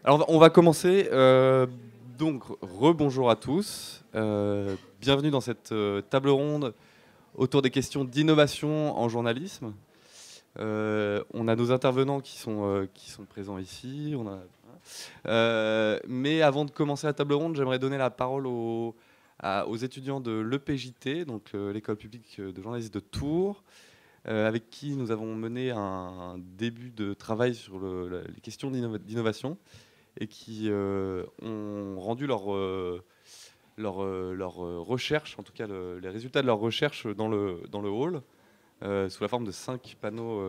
Alors, on va commencer. Donc, rebonjour à tous. Bienvenue dans cette table ronde autour des questions d'innovation en journalisme. On a nos intervenants qui sont présents ici. Mais avant de commencer la table ronde, j'aimerais donner la parole aux étudiants de l'EPJT, donc l'école publique de journalisme de Tours, avec qui nous avons mené un début de travail sur les questions d'innovation et qui ont rendu leur recherche, en tout cas les résultats de leur recherche dans le hall, sous la forme de 5 panneaux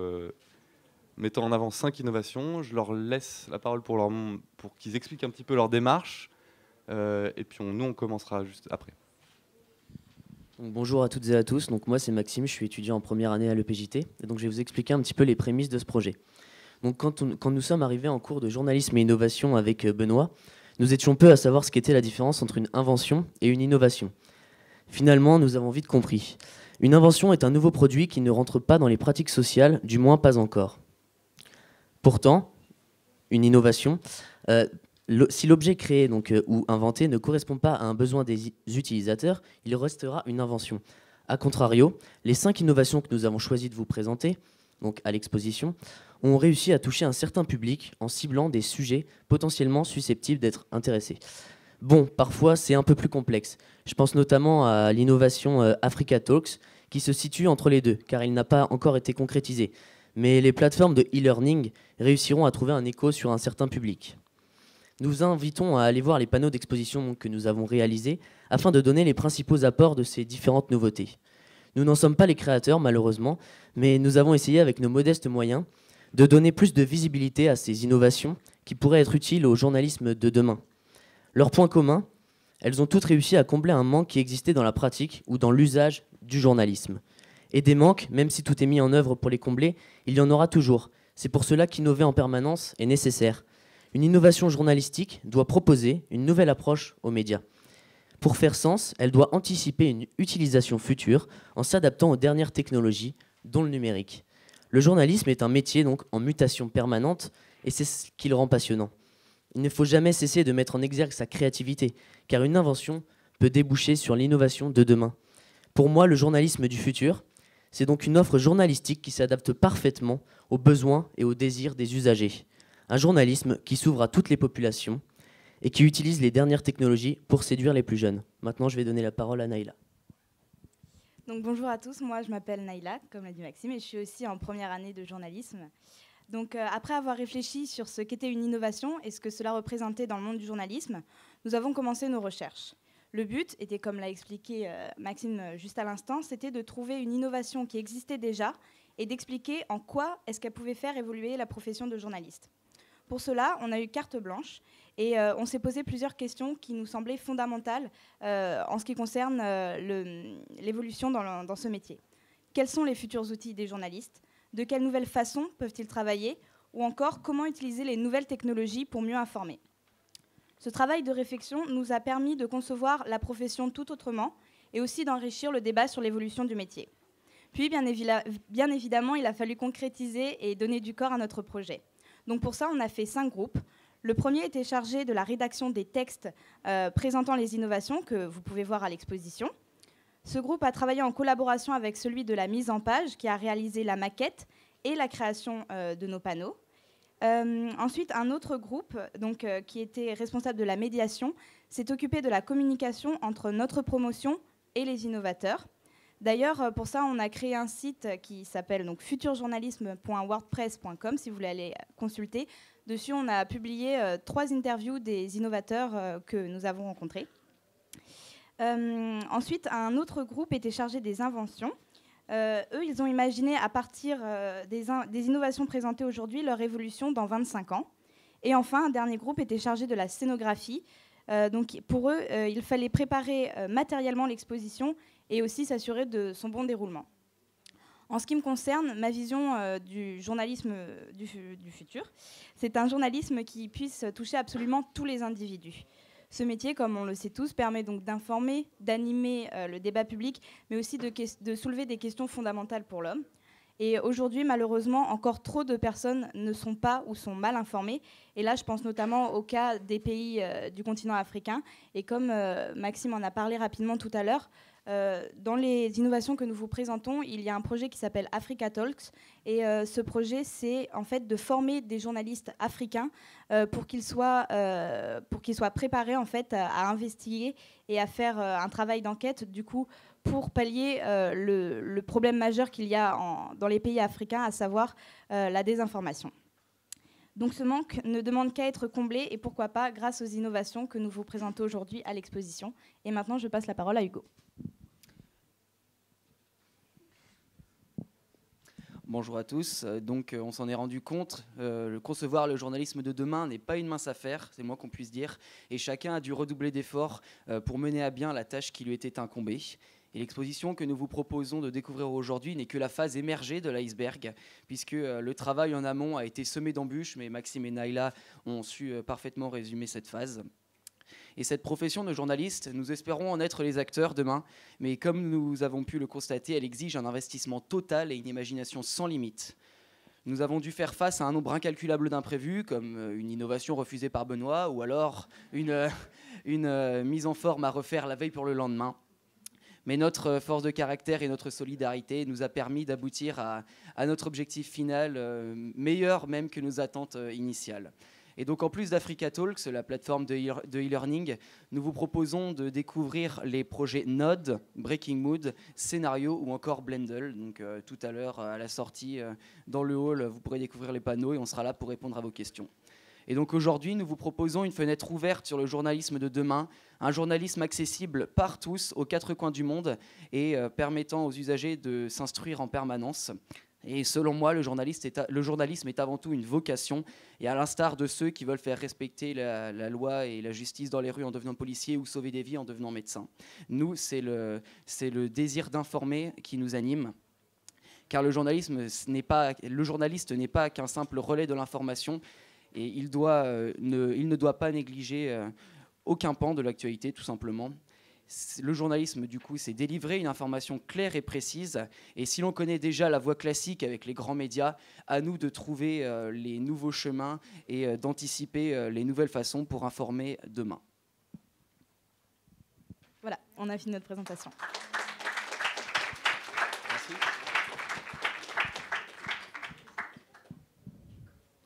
mettant en avant 5 innovations. Je leur laisse la parole pour qu'ils expliquent un petit peu leur démarche, et puis nous on commencera juste après. Donc, bonjour à toutes et à tous, donc moi c'est Maxime, je suis étudiant en première année à l'EPJT, et donc je vais vous expliquer un petit peu les prémices de ce projet. Donc quand nous sommes arrivés en cours de journalisme et innovation avec Benoît, nous étions peu à savoir ce qu'était la différence entre une invention et une innovation. Finalement, nous avons vite compris. Une invention est un nouveau produit qui ne rentre pas dans les pratiques sociales, du moins pas encore. Pourtant, une innovation, si l'objet créé ou inventé ne correspond pas à un besoin des utilisateurs, il restera une invention. A contrario, les 5 innovations que nous avons choisi de vous présenter, donc à l'exposition, ont réussi à toucher un certain public en ciblant des sujets potentiellement susceptibles d'être intéressés. Bon, parfois c'est un peu plus complexe. Je pense notamment à l'innovation Africa Talks, qui se situe entre les deux, car il n'a pas encore été concrétisé. Mais les plateformes de e-learning réussiront à trouver un écho sur un certain public. Nous vous invitons à aller voir les panneaux d'exposition que nous avons réalisés afin de donner les principaux apports de ces différentes nouveautés. Nous n'en sommes pas les créateurs malheureusement, mais nous avons essayé avec nos modestes moyens de donner plus de visibilité à ces innovations qui pourraient être utiles au journalisme de demain. Leur point commun, elles ont toutes réussi à combler un manque qui existait dans la pratique ou dans l'usage du journalisme. Et des manques, même si tout est mis en œuvre pour les combler, il y en aura toujours. C'est pour cela qu'innover en permanence est nécessaire. Une innovation journalistique doit proposer une nouvelle approche aux médias. Pour faire sens, elle doit anticiper une utilisation future en s'adaptant aux dernières technologies, dont le numérique. Le journalisme est un métier donc en mutation permanente et c'est ce qui le rend passionnant. Il ne faut jamais cesser de mettre en exergue sa créativité, car une invention peut déboucher sur l'innovation de demain. Pour moi, le journalisme du futur, c'est donc une offre journalistique qui s'adapte parfaitement aux besoins et aux désirs des usagers. Un journalisme qui s'ouvre à toutes les populations et qui utilise les dernières technologies pour séduire les plus jeunes. Maintenant, je vais donner la parole à Naïla. Donc bonjour à tous, moi je m'appelle Naïla, comme l'a dit Maxime, et je suis aussi en première année de journalisme. Donc après avoir réfléchi sur ce qu'était une innovation et ce que cela représentait dans le monde du journalisme, nous avons commencé nos recherches. Le but était, comme l'a expliqué Maxime juste à l'instant, c'était de trouver une innovation qui existait déjà et d'expliquer en quoi est-ce qu'elle pouvait faire évoluer la profession de journaliste. Pour cela, on a eu carte blanche et on s'est posé plusieurs questions qui nous semblaient fondamentales en ce qui concerne l'évolution dans ce métier. Quels sont les futurs outils des journalistes ? De quelle nouvelle façon peuvent-ils travailler ? Ou encore, comment utiliser les nouvelles technologies pour mieux informer ? Ce travail de réflexion nous a permis de concevoir la profession tout autrement et aussi d'enrichir le débat sur l'évolution du métier. Puis, bien évidemment, il a fallu concrétiser et donner du corps à notre projet. Donc pour ça, on a fait 5 groupes. Le premier était chargé de la rédaction des textes présentant les innovations que vous pouvez voir à l'exposition. Ce groupe a travaillé en collaboration avec celui de la mise en page qui a réalisé la maquette et la création de nos panneaux. Ensuite, un autre groupe qui était responsable de la médiation s'est occupé de la communication entre notre promotion et les innovateurs. D'ailleurs, pour ça, on a créé un site qui s'appelle futurjournalisme.wordpress.com, si vous voulez aller consulter. Dessus, on a publié 3 interviews des innovateurs que nous avons rencontrés. Ensuite, un autre groupe était chargé des inventions. Eux, ils ont imaginé, à partir des innovations présentées aujourd'hui, leur évolution dans 25 ans. Et enfin, un dernier groupe était chargé de la scénographie. Donc, pour eux, il fallait préparer matériellement l'exposition et aussi s'assurer de son bon déroulement. En ce qui me concerne, ma vision du journalisme du futur, c'est un journalisme qui puisse toucher absolument tous les individus. Ce métier, comme on le sait tous, permet donc d'informer, d'animer le débat public, mais aussi de soulever des questions fondamentales pour l'homme. Et aujourd'hui, malheureusement, encore trop de personnes ne sont pas ou sont mal informées. Et là, je pense notamment au cas des pays du continent africain. Et comme Maxime en a parlé rapidement tout à l'heure, dans les innovations que nous vous présentons, il y a un projet qui s'appelle Africa Talks. Et ce projet, c'est en fait de former des journalistes africains pour qu'ils soient préparés en fait, à investiguer et à faire un travail d'enquête, du coup, pour pallier le problème majeur qu'il y a dans les pays africains, à savoir la désinformation. Donc ce manque ne demande qu'à être comblé, et pourquoi pas grâce aux innovations que nous vous présentons aujourd'hui à l'exposition. Et maintenant, je passe la parole à Hugo. Bonjour à tous. Donc, on s'en est rendu compte, concevoir le journalisme de demain n'est pas une mince affaire, c'est moins qu'on puisse dire, et chacun a dû redoubler d'efforts pour mener à bien la tâche qui lui était incombée. Et l'exposition que nous vous proposons de découvrir aujourd'hui n'est que la phase émergée de l'iceberg, puisque le travail en amont a été semé d'embûches, mais Maxime et Naïla ont su parfaitement résumer cette phase. Et cette profession de journaliste, nous espérons en être les acteurs demain, mais comme nous avons pu le constater, elle exige un investissement total et une imagination sans limite. Nous avons dû faire face à un nombre incalculable d'imprévus, comme une innovation refusée par Benoît, ou alors une mise en forme à refaire la veille pour le lendemain. Mais notre force de caractère et notre solidarité nous a permis d'aboutir à notre objectif final, meilleur même que nos attentes initiales. Et donc en plus d'Africa Talks, la plateforme de e-learning, nous vous proposons de découvrir les projets Node, Breaking Mood, Scénario ou encore Blendle. Donc tout à l'heure à la sortie dans le hall, vous pourrez découvrir les panneaux et on sera là pour répondre à vos questions. Et donc aujourd'hui, nous vous proposons une fenêtre ouverte sur le journalisme de demain, un journalisme accessible par tous, aux quatre coins du monde et permettant aux usagers de s'instruire en permanence. Et selon moi, le journalisme est avant tout une vocation. Et à l'instar de ceux qui veulent faire respecter la loi et la justice dans les rues en devenant policier ou sauver des vies en devenant médecin, nous, c'est le désir d'informer qui nous anime. Car le journaliste n'est pas qu'un simple relais de l'information. Et il ne doit pas négliger aucun pan de l'actualité, tout simplement. Le journalisme, du coup, c'est délivrer une information claire et précise. Et si l'on connaît déjà la voie classique avec les grands médias, à nous de trouver les nouveaux chemins et d'anticiper les nouvelles façons pour informer demain. Voilà, on a fini notre présentation. Merci.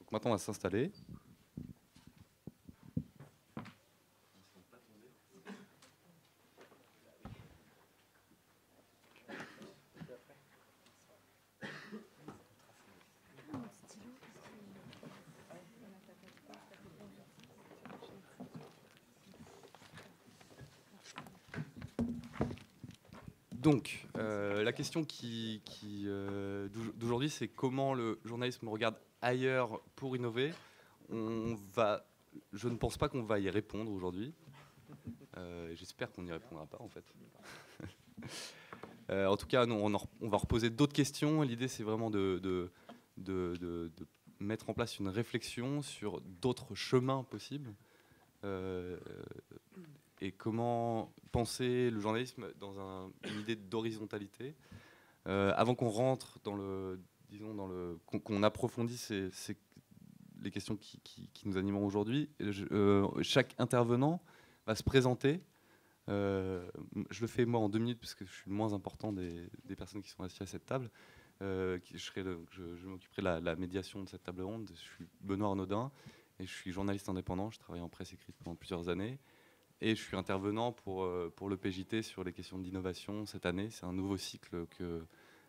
Donc maintenant, on va s'installer. Donc, la question d'aujourd'hui, c'est comment le journalisme regarde ailleurs pour innover. Je ne pense pas qu'on va y répondre aujourd'hui. J'espère qu'on n'y répondra pas, en fait. En tout cas, on va reposer d'autres questions. L'idée, c'est vraiment de mettre en place une réflexion sur d'autres chemins possibles. Et comment penser le journalisme dans une idée d'horizontalité. Avant qu'on rentre qu'on approfondisse les questions qui nous animeront aujourd'hui, chaque intervenant va se présenter. Je le fais moi en 2 minutes parce que je suis le moins important des personnes qui sont assises à cette table. Je m'occuperai de la médiation de cette table ronde. Je suis Benoît Arnaudin et je suis journaliste indépendant. Je travaille en presse écrite pendant plusieurs années. Et je suis intervenant pour le PJT sur les questions d'innovation cette année. C'est un nouveau cycle que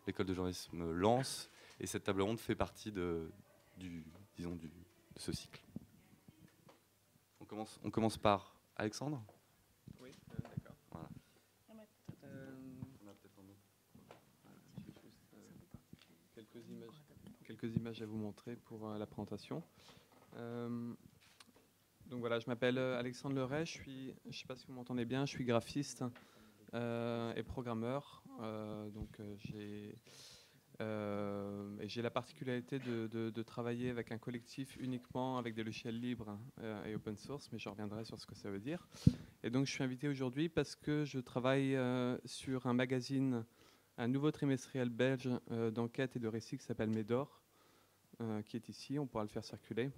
l'école de journalisme lance. Et cette table ronde fait partie de ce cycle. On commence par Alexandre. Oui, d'accord. Voilà. Quelques images à vous montrer pour la présentation. Donc voilà, je m'appelle Alexandre Leray, je ne sais pas si vous m'entendez bien, je suis graphiste et programmeur. J'ai la particularité de travailler avec un collectif uniquement avec des logiciels libres et open source, mais je reviendrai sur ce que ça veut dire. Et donc je suis invité aujourd'hui parce que je travaille sur un magazine un nouveau trimestriel belge d'enquête et de récits qui s'appelle Médor, qui est ici, on pourra le faire circuler.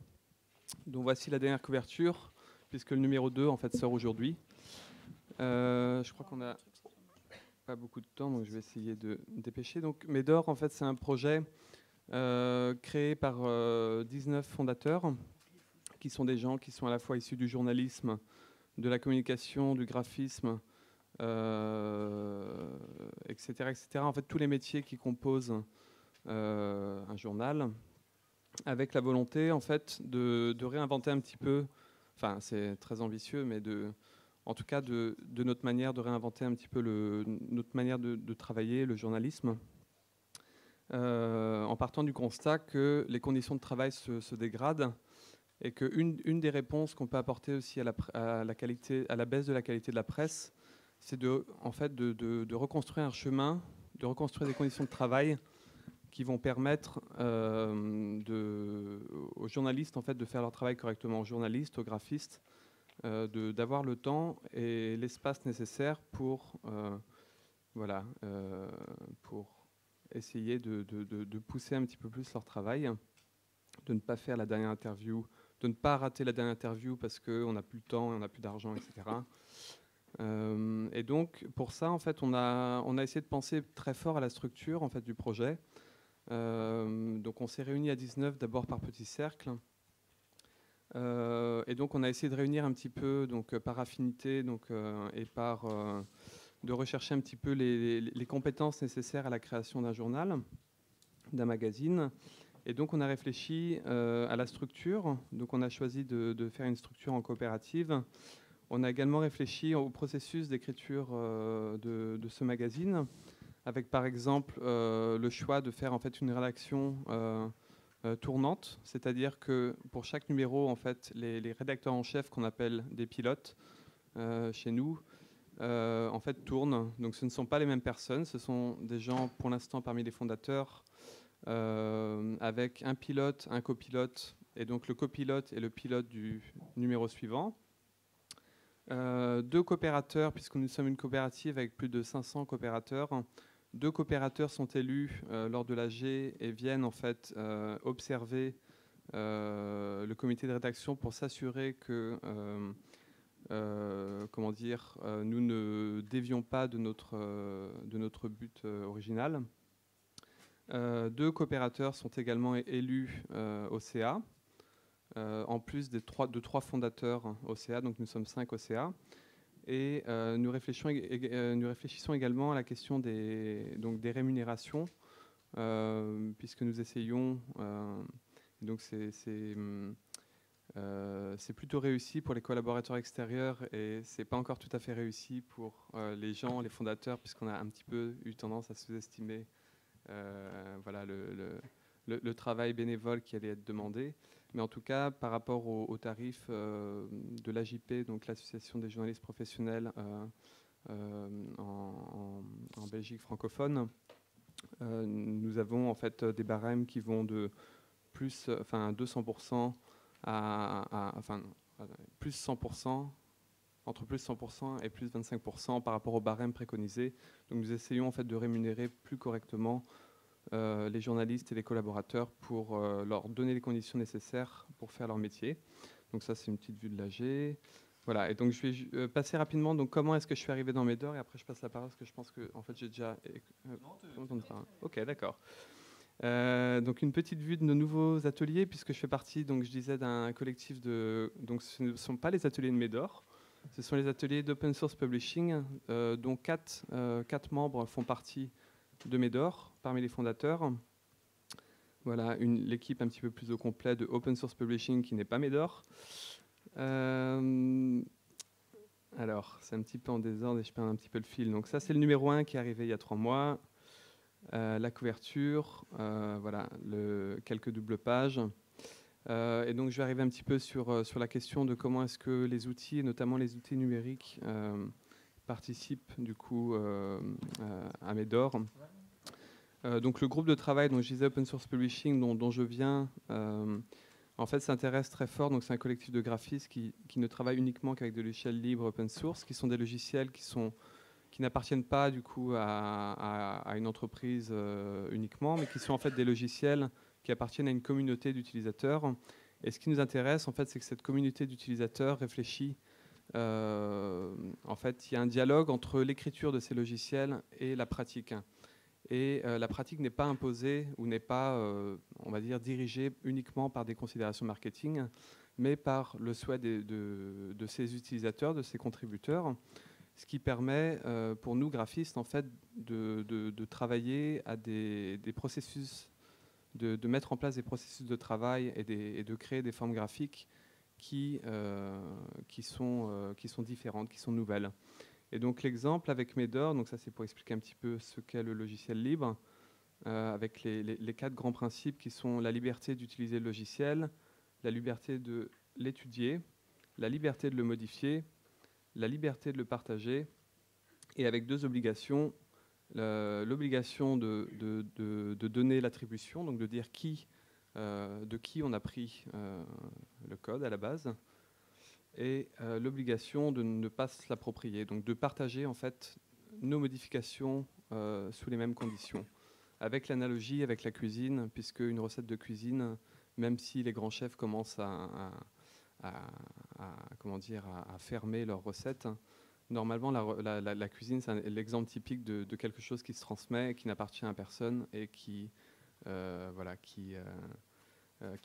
Donc voici la dernière couverture, puisque le numéro 2 en fait sort aujourd'hui. Je crois qu'on n'a pas beaucoup de temps, donc je vais essayer de me dépêcher. Donc Médor, en fait, c'est un projet créé par 19 fondateurs, qui sont des gens qui sont à la fois issus du journalisme, de la communication, du graphisme, etc., etc. En fait, tous les métiers qui composent un journal, avec la volonté, en fait, de réinventer un petit peu. Enfin, c'est très ambitieux, mais en tout cas, de notre manière de réinventer un petit peu notre manière de travailler le journalisme, en partant du constat que les conditions de travail se dégradent et qu'une des réponses qu'on peut apporter aussi à la baisse de la qualité de la presse, c'est en fait de reconstruire un chemin, de reconstruire des conditions de travail qui vont permettre aux journalistes en fait, de faire leur travail correctement, aux journalistes, aux graphistes, d'avoir le temps et l'espace nécessaire pour essayer de pousser un petit peu plus leur travail, de ne pas faire la dernière interview, de ne pas rater la dernière interview parce qu'on n'a plus le temps, on n'a plus d'argent, etc. Et donc, pour ça, en fait, on a essayé de penser très fort à la structure en fait, du projet. Donc, on s'est réunis à 19, d'abord par petits cercles. Et donc, on a essayé de réunir un petit peu donc, par affinité et de rechercher un petit peu les compétences nécessaires à la création d'un journal, d'un magazine. Et donc, on a réfléchi à la structure. Donc, on a choisi de faire une structure en coopérative. On a également réfléchi au processus d'écriture de ce magazine, avec par exemple le choix de faire en fait une rédaction tournante, c'est-à-dire que pour chaque numéro, en fait, les rédacteurs en chef qu'on appelle des pilotes chez nous, en fait, tournent. Donc, ce ne sont pas les mêmes personnes, ce sont des gens, pour l'instant, parmi les fondateurs, avec un pilote, un copilote, et donc le copilote est le pilote du numéro suivant. 2 coopérateurs, puisque nous sommes une coopérative avec plus de 500 coopérateurs. 2 coopérateurs sont élus lors de l'AG et viennent en fait observer le comité de rédaction pour s'assurer que nous ne dévions pas de notre but original. 2 coopérateurs sont également élus au CA, en plus de 3 fondateurs au CA, donc nous sommes 5 au CA. Et nous réfléchissons également à la question des rémunérations, puisque nous essayons, donc c'est plutôt réussi pour les collaborateurs extérieurs et c'est pas encore tout à fait réussi pour les gens, les fondateurs, puisqu'on a un petit peu eu tendance à sous-estimer le travail bénévole qui allait être demandé. Mais en tout cas, par rapport aux tarifs de l'AJP, donc l'Association des journalistes professionnels en Belgique francophone, nous avons en fait des barèmes qui vont de plus 200% plus 100%, entre plus 100% et plus 25% par rapport au barème préconisé. Donc nous essayons en fait de rémunérer plus correctement les journalistes et les collaborateurs pour leur donner les conditions nécessaires pour faire leur métier. Donc ça, c'est une petite vue de l'AG. Voilà, et donc je vais passer rapidement. Donc comment est-ce que je suis arrivé dans Médor, et après je passe la parole parce que je pense que en fait j'ai déjà. Ok, d'accord. Donc une petite vue de nos nouveaux ateliers, puisque je fais partie, donc je disais, d'un collectif de. Donc ce ne sont pas les ateliers de Médor, ce sont les ateliers d'open source publishing, dont 4 membres font partie de Médor, parmi les fondateurs. Voilà, l'équipe un petit peu plus au complet de Open Source Publishing qui n'est pas Médor. Alors, c'est un petit peu en désordre et je perds un petit peu le fil. Donc ça, c'est le numéro 1 qui est arrivé il y a 3 mois. La couverture, voilà, quelques doubles pages. Et donc, je vais arriver un petit peu sur la question de comment est-ce que les outils, et notamment les outils numériques, participent du coup à Médor. Donc le groupe de travail dont je disais Open Source Publishing, dont je viens, en fait s'intéresse très fort. Donc c'est un collectif de graphistes qui ne travaille uniquement qu'avec des logiciels libres open source, qui sont des logiciels qui sont qui n'appartiennent pas du coup à une entreprise uniquement, mais qui sont en fait des logiciels qui appartiennent à une communauté d'utilisateurs. Et ce qui nous intéresse, en fait, c'est que cette communauté d'utilisateurs réfléchit. En fait, il y a un dialogue entre l'écriture de ces logiciels et la pratique. Et la pratique n'est pas imposée ou n'est pas, on va dire, dirigée uniquement par des considérations marketing, mais par le souhait de ces utilisateurs, de ces contributeurs, ce qui permet pour nous, graphistes, en fait, de travailler à des processus, de mettre en place des processus de travail et de créer des formes graphiques qui sont différentes, qui sont nouvelles. Et donc l'exemple avec Médor, donc ça c'est pour expliquer un petit peu ce qu'est le logiciel libre, avec les 4 grands principes qui sont la liberté d'utiliser le logiciel, la liberté de l'étudier, la liberté de le modifier, la liberté de le partager, et avec 2 obligations, l'obligation de donner l'attribution, donc de dire de qui on a pris le code à la base, et l'obligation de ne pas se l'approprier, donc de partager en fait nos modifications sous les mêmes conditions. Avec l'analogie avec la cuisine, puisque une recette de cuisine, même si les grands chefs commencent comment dire, à fermer leurs recettes, normalement la cuisine c'est l'exemple typique de quelque chose qui se transmet, qui n'appartient à personne et qui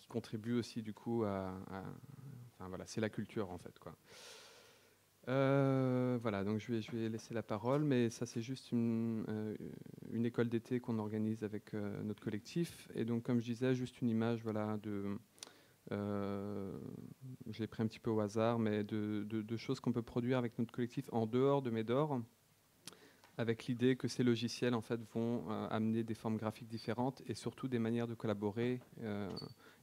contribue aussi du coup enfin, voilà, c'est la culture en fait, quoi. Voilà, donc je vais laisser la parole, mais ça c'est juste une école d'été qu'on organise avec notre collectif. Et donc comme je disais, juste une image, voilà, je l'ai pris un petit peu au hasard, mais de choses qu'on peut produire avec notre collectif en dehors de Médor, avec l'idée que ces logiciels en fait vont amener des formes graphiques différentes et surtout des manières de collaborer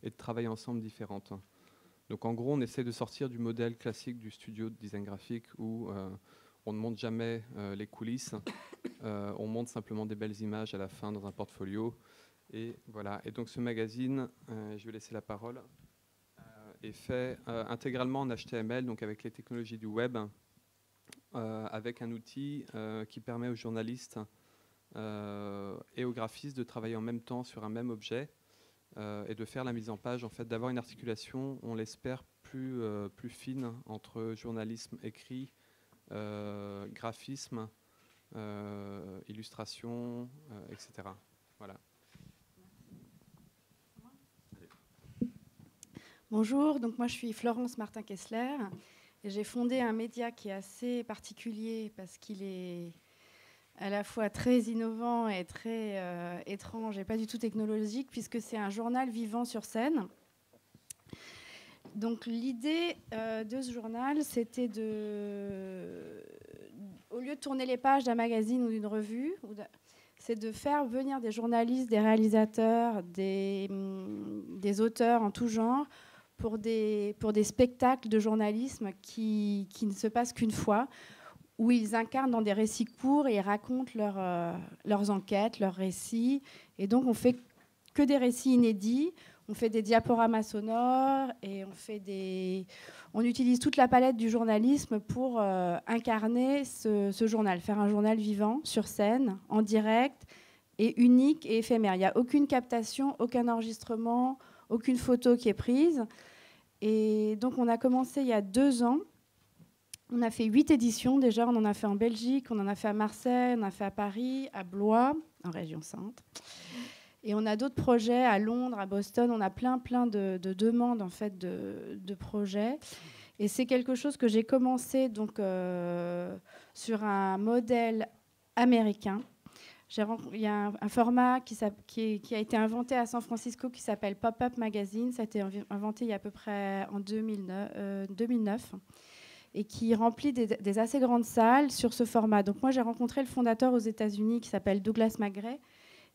et de travailler ensemble différentes. Donc en gros, on essaie de sortir du modèle classique du studio de design graphique où on ne montre jamais les coulisses, on montre simplement des belles images à la fin dans un portfolio. Et voilà. Et donc ce magazine, je vais laisser la parole, est fait intégralement en HTML, donc avec les technologies du web, avec un outil qui permet aux journalistes et aux graphistes de travailler en même temps sur un même objet. Et de faire la mise en page, en fait, d'avoir une articulation, on l'espère, plus fine entre journalisme écrit, graphisme, illustration, etc. Voilà. Bonjour, donc moi je suis Florence Martin-Kessler et j'ai fondé un média qui est assez particulier parce qu'il est à la fois très innovant et très étrange et pas du tout technologique, puisque c'est un journal vivant sur scène. Donc l'idée de ce journal, c'était au lieu de tourner les pages d'un magazine ou d'une revue, c'est de faire venir des journalistes, des réalisateurs, des auteurs en tout genre pour des spectacles de journalisme qui ne se passent qu'une fois, où ils incarnent dans des récits courts et ils racontent leurs enquêtes, leurs récits. Et donc, on fait que des récits inédits, on fait des diaporamas sonores et on utilise toute la palette du journalisme pour incarner ce journal, faire un journal vivant, sur scène, en direct, et unique et éphémère. Il n'y a aucune captation, aucun enregistrement, aucune photo qui est prise. Et donc, on a commencé il y a 2 ans. On a fait 8 éditions déjà, on en a fait en Belgique, on en a fait à Marseille, on en a fait à Paris, à Blois, en région Centre. Et on a d'autres projets à Londres, à Boston, on a plein de demandes en fait de projets. Et c'est quelque chose que j'ai commencé donc, sur un modèle américain. Il y a un format qui a été inventé à San Francisco qui s'appelle Pop-Up Magazine. Ça a été inventé il y a à peu près en 2009. Et qui remplit des assez grandes salles sur ce format. Donc moi, j'ai rencontré le fondateur aux États-Unis qui s'appelle Douglas McGray.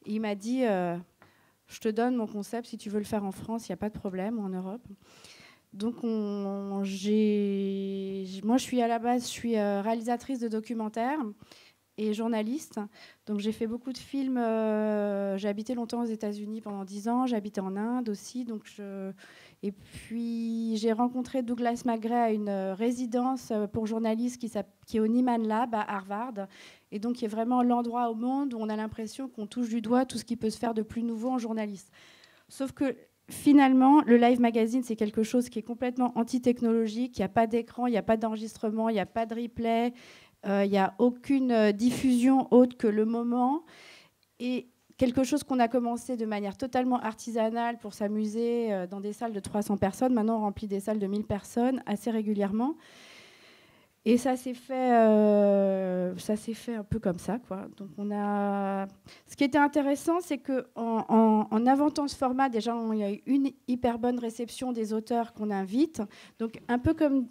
Et il m'a dit, je te donne mon concept, si tu veux le faire en France, il n'y a pas de problème, ou en Europe. Donc moi, je suis à la base, je suis réalisatrice de documentaires et journaliste. Donc j'ai fait beaucoup de films. J'ai habité longtemps aux États-Unis pendant 10 ans. J'ai habité en Inde aussi. Et puis j'ai rencontré Douglas McGray à une résidence pour journalistes qui est au Nieman Lab à Harvard. et donc qui est vraiment l'endroit au monde où on a l'impression qu'on touche du doigt tout ce qui peut se faire de plus nouveau en journaliste. Sauf que finalement, le live magazine, c'est quelque chose qui est complètement anti-technologique. Il n'y a pas d'écran, il n'y a pas d'enregistrement, il n'y a pas de replay, il n'y a aucune diffusion autre que le moment. Et quelque chose qu'on a commencé de manière totalement artisanale pour s'amuser dans des salles de 300 personnes. Maintenant, on remplit des salles de 1000 personnes assez régulièrement. Et ça s'est fait un peu comme ça, quoi. Donc ce qui était intéressant, c'est qu'en inventant ce format, déjà, il y a eu une hyper bonne réception des auteurs qu'on invite. Donc un peu comme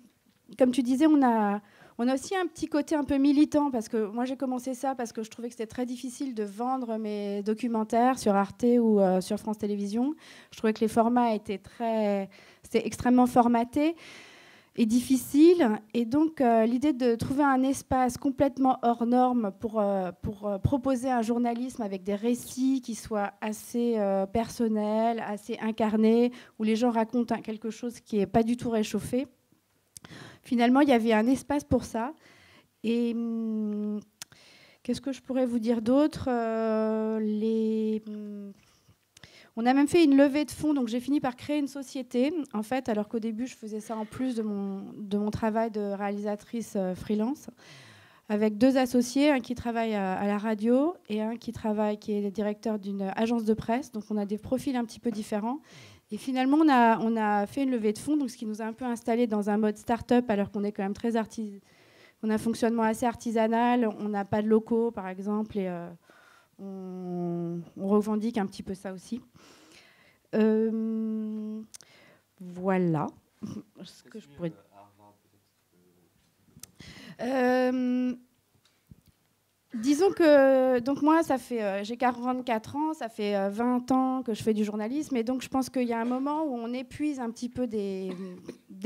tu disais, on a aussi un petit côté un peu militant, parce que moi j'ai commencé ça parce que je trouvais que c'était très difficile de vendre mes documentaires sur Arte ou sur France Télévisions. Je trouvais que les formats c'était extrêmement formaté et difficile. Et donc, l'idée de trouver un espace complètement hors norme pour proposer un journalisme avec des récits qui soient assez personnels, assez incarnés, où les gens racontent quelque chose qui n'est pas du tout réchauffé. Finalement, il y avait un espace pour ça. Et qu'est-ce que je pourrais vous dire d'autre ? On a même fait une levée de fonds, donc j'ai fini par créer une société, en fait, alors qu'au début, je faisais ça en plus de mon travail de réalisatrice freelance, avec 2 associés, un qui travaille à la radio et un qui est directeur d'une agence de presse. Donc on a des profils un petit peu différents. Et finalement, on a fait une levée de fonds, donc ce qui nous a un peu installé dans un mode start-up, alors qu'on est quand même on a un fonctionnement assez artisanal, on n'a pas de locaux, par exemple, et on revendique un petit peu ça aussi. Voilà ce que je pourrais. Disons que donc moi, j'ai 44 ans, ça fait 20 ans que je fais du journalisme, et donc je pense qu'il y a un moment où on épuise un petit peu des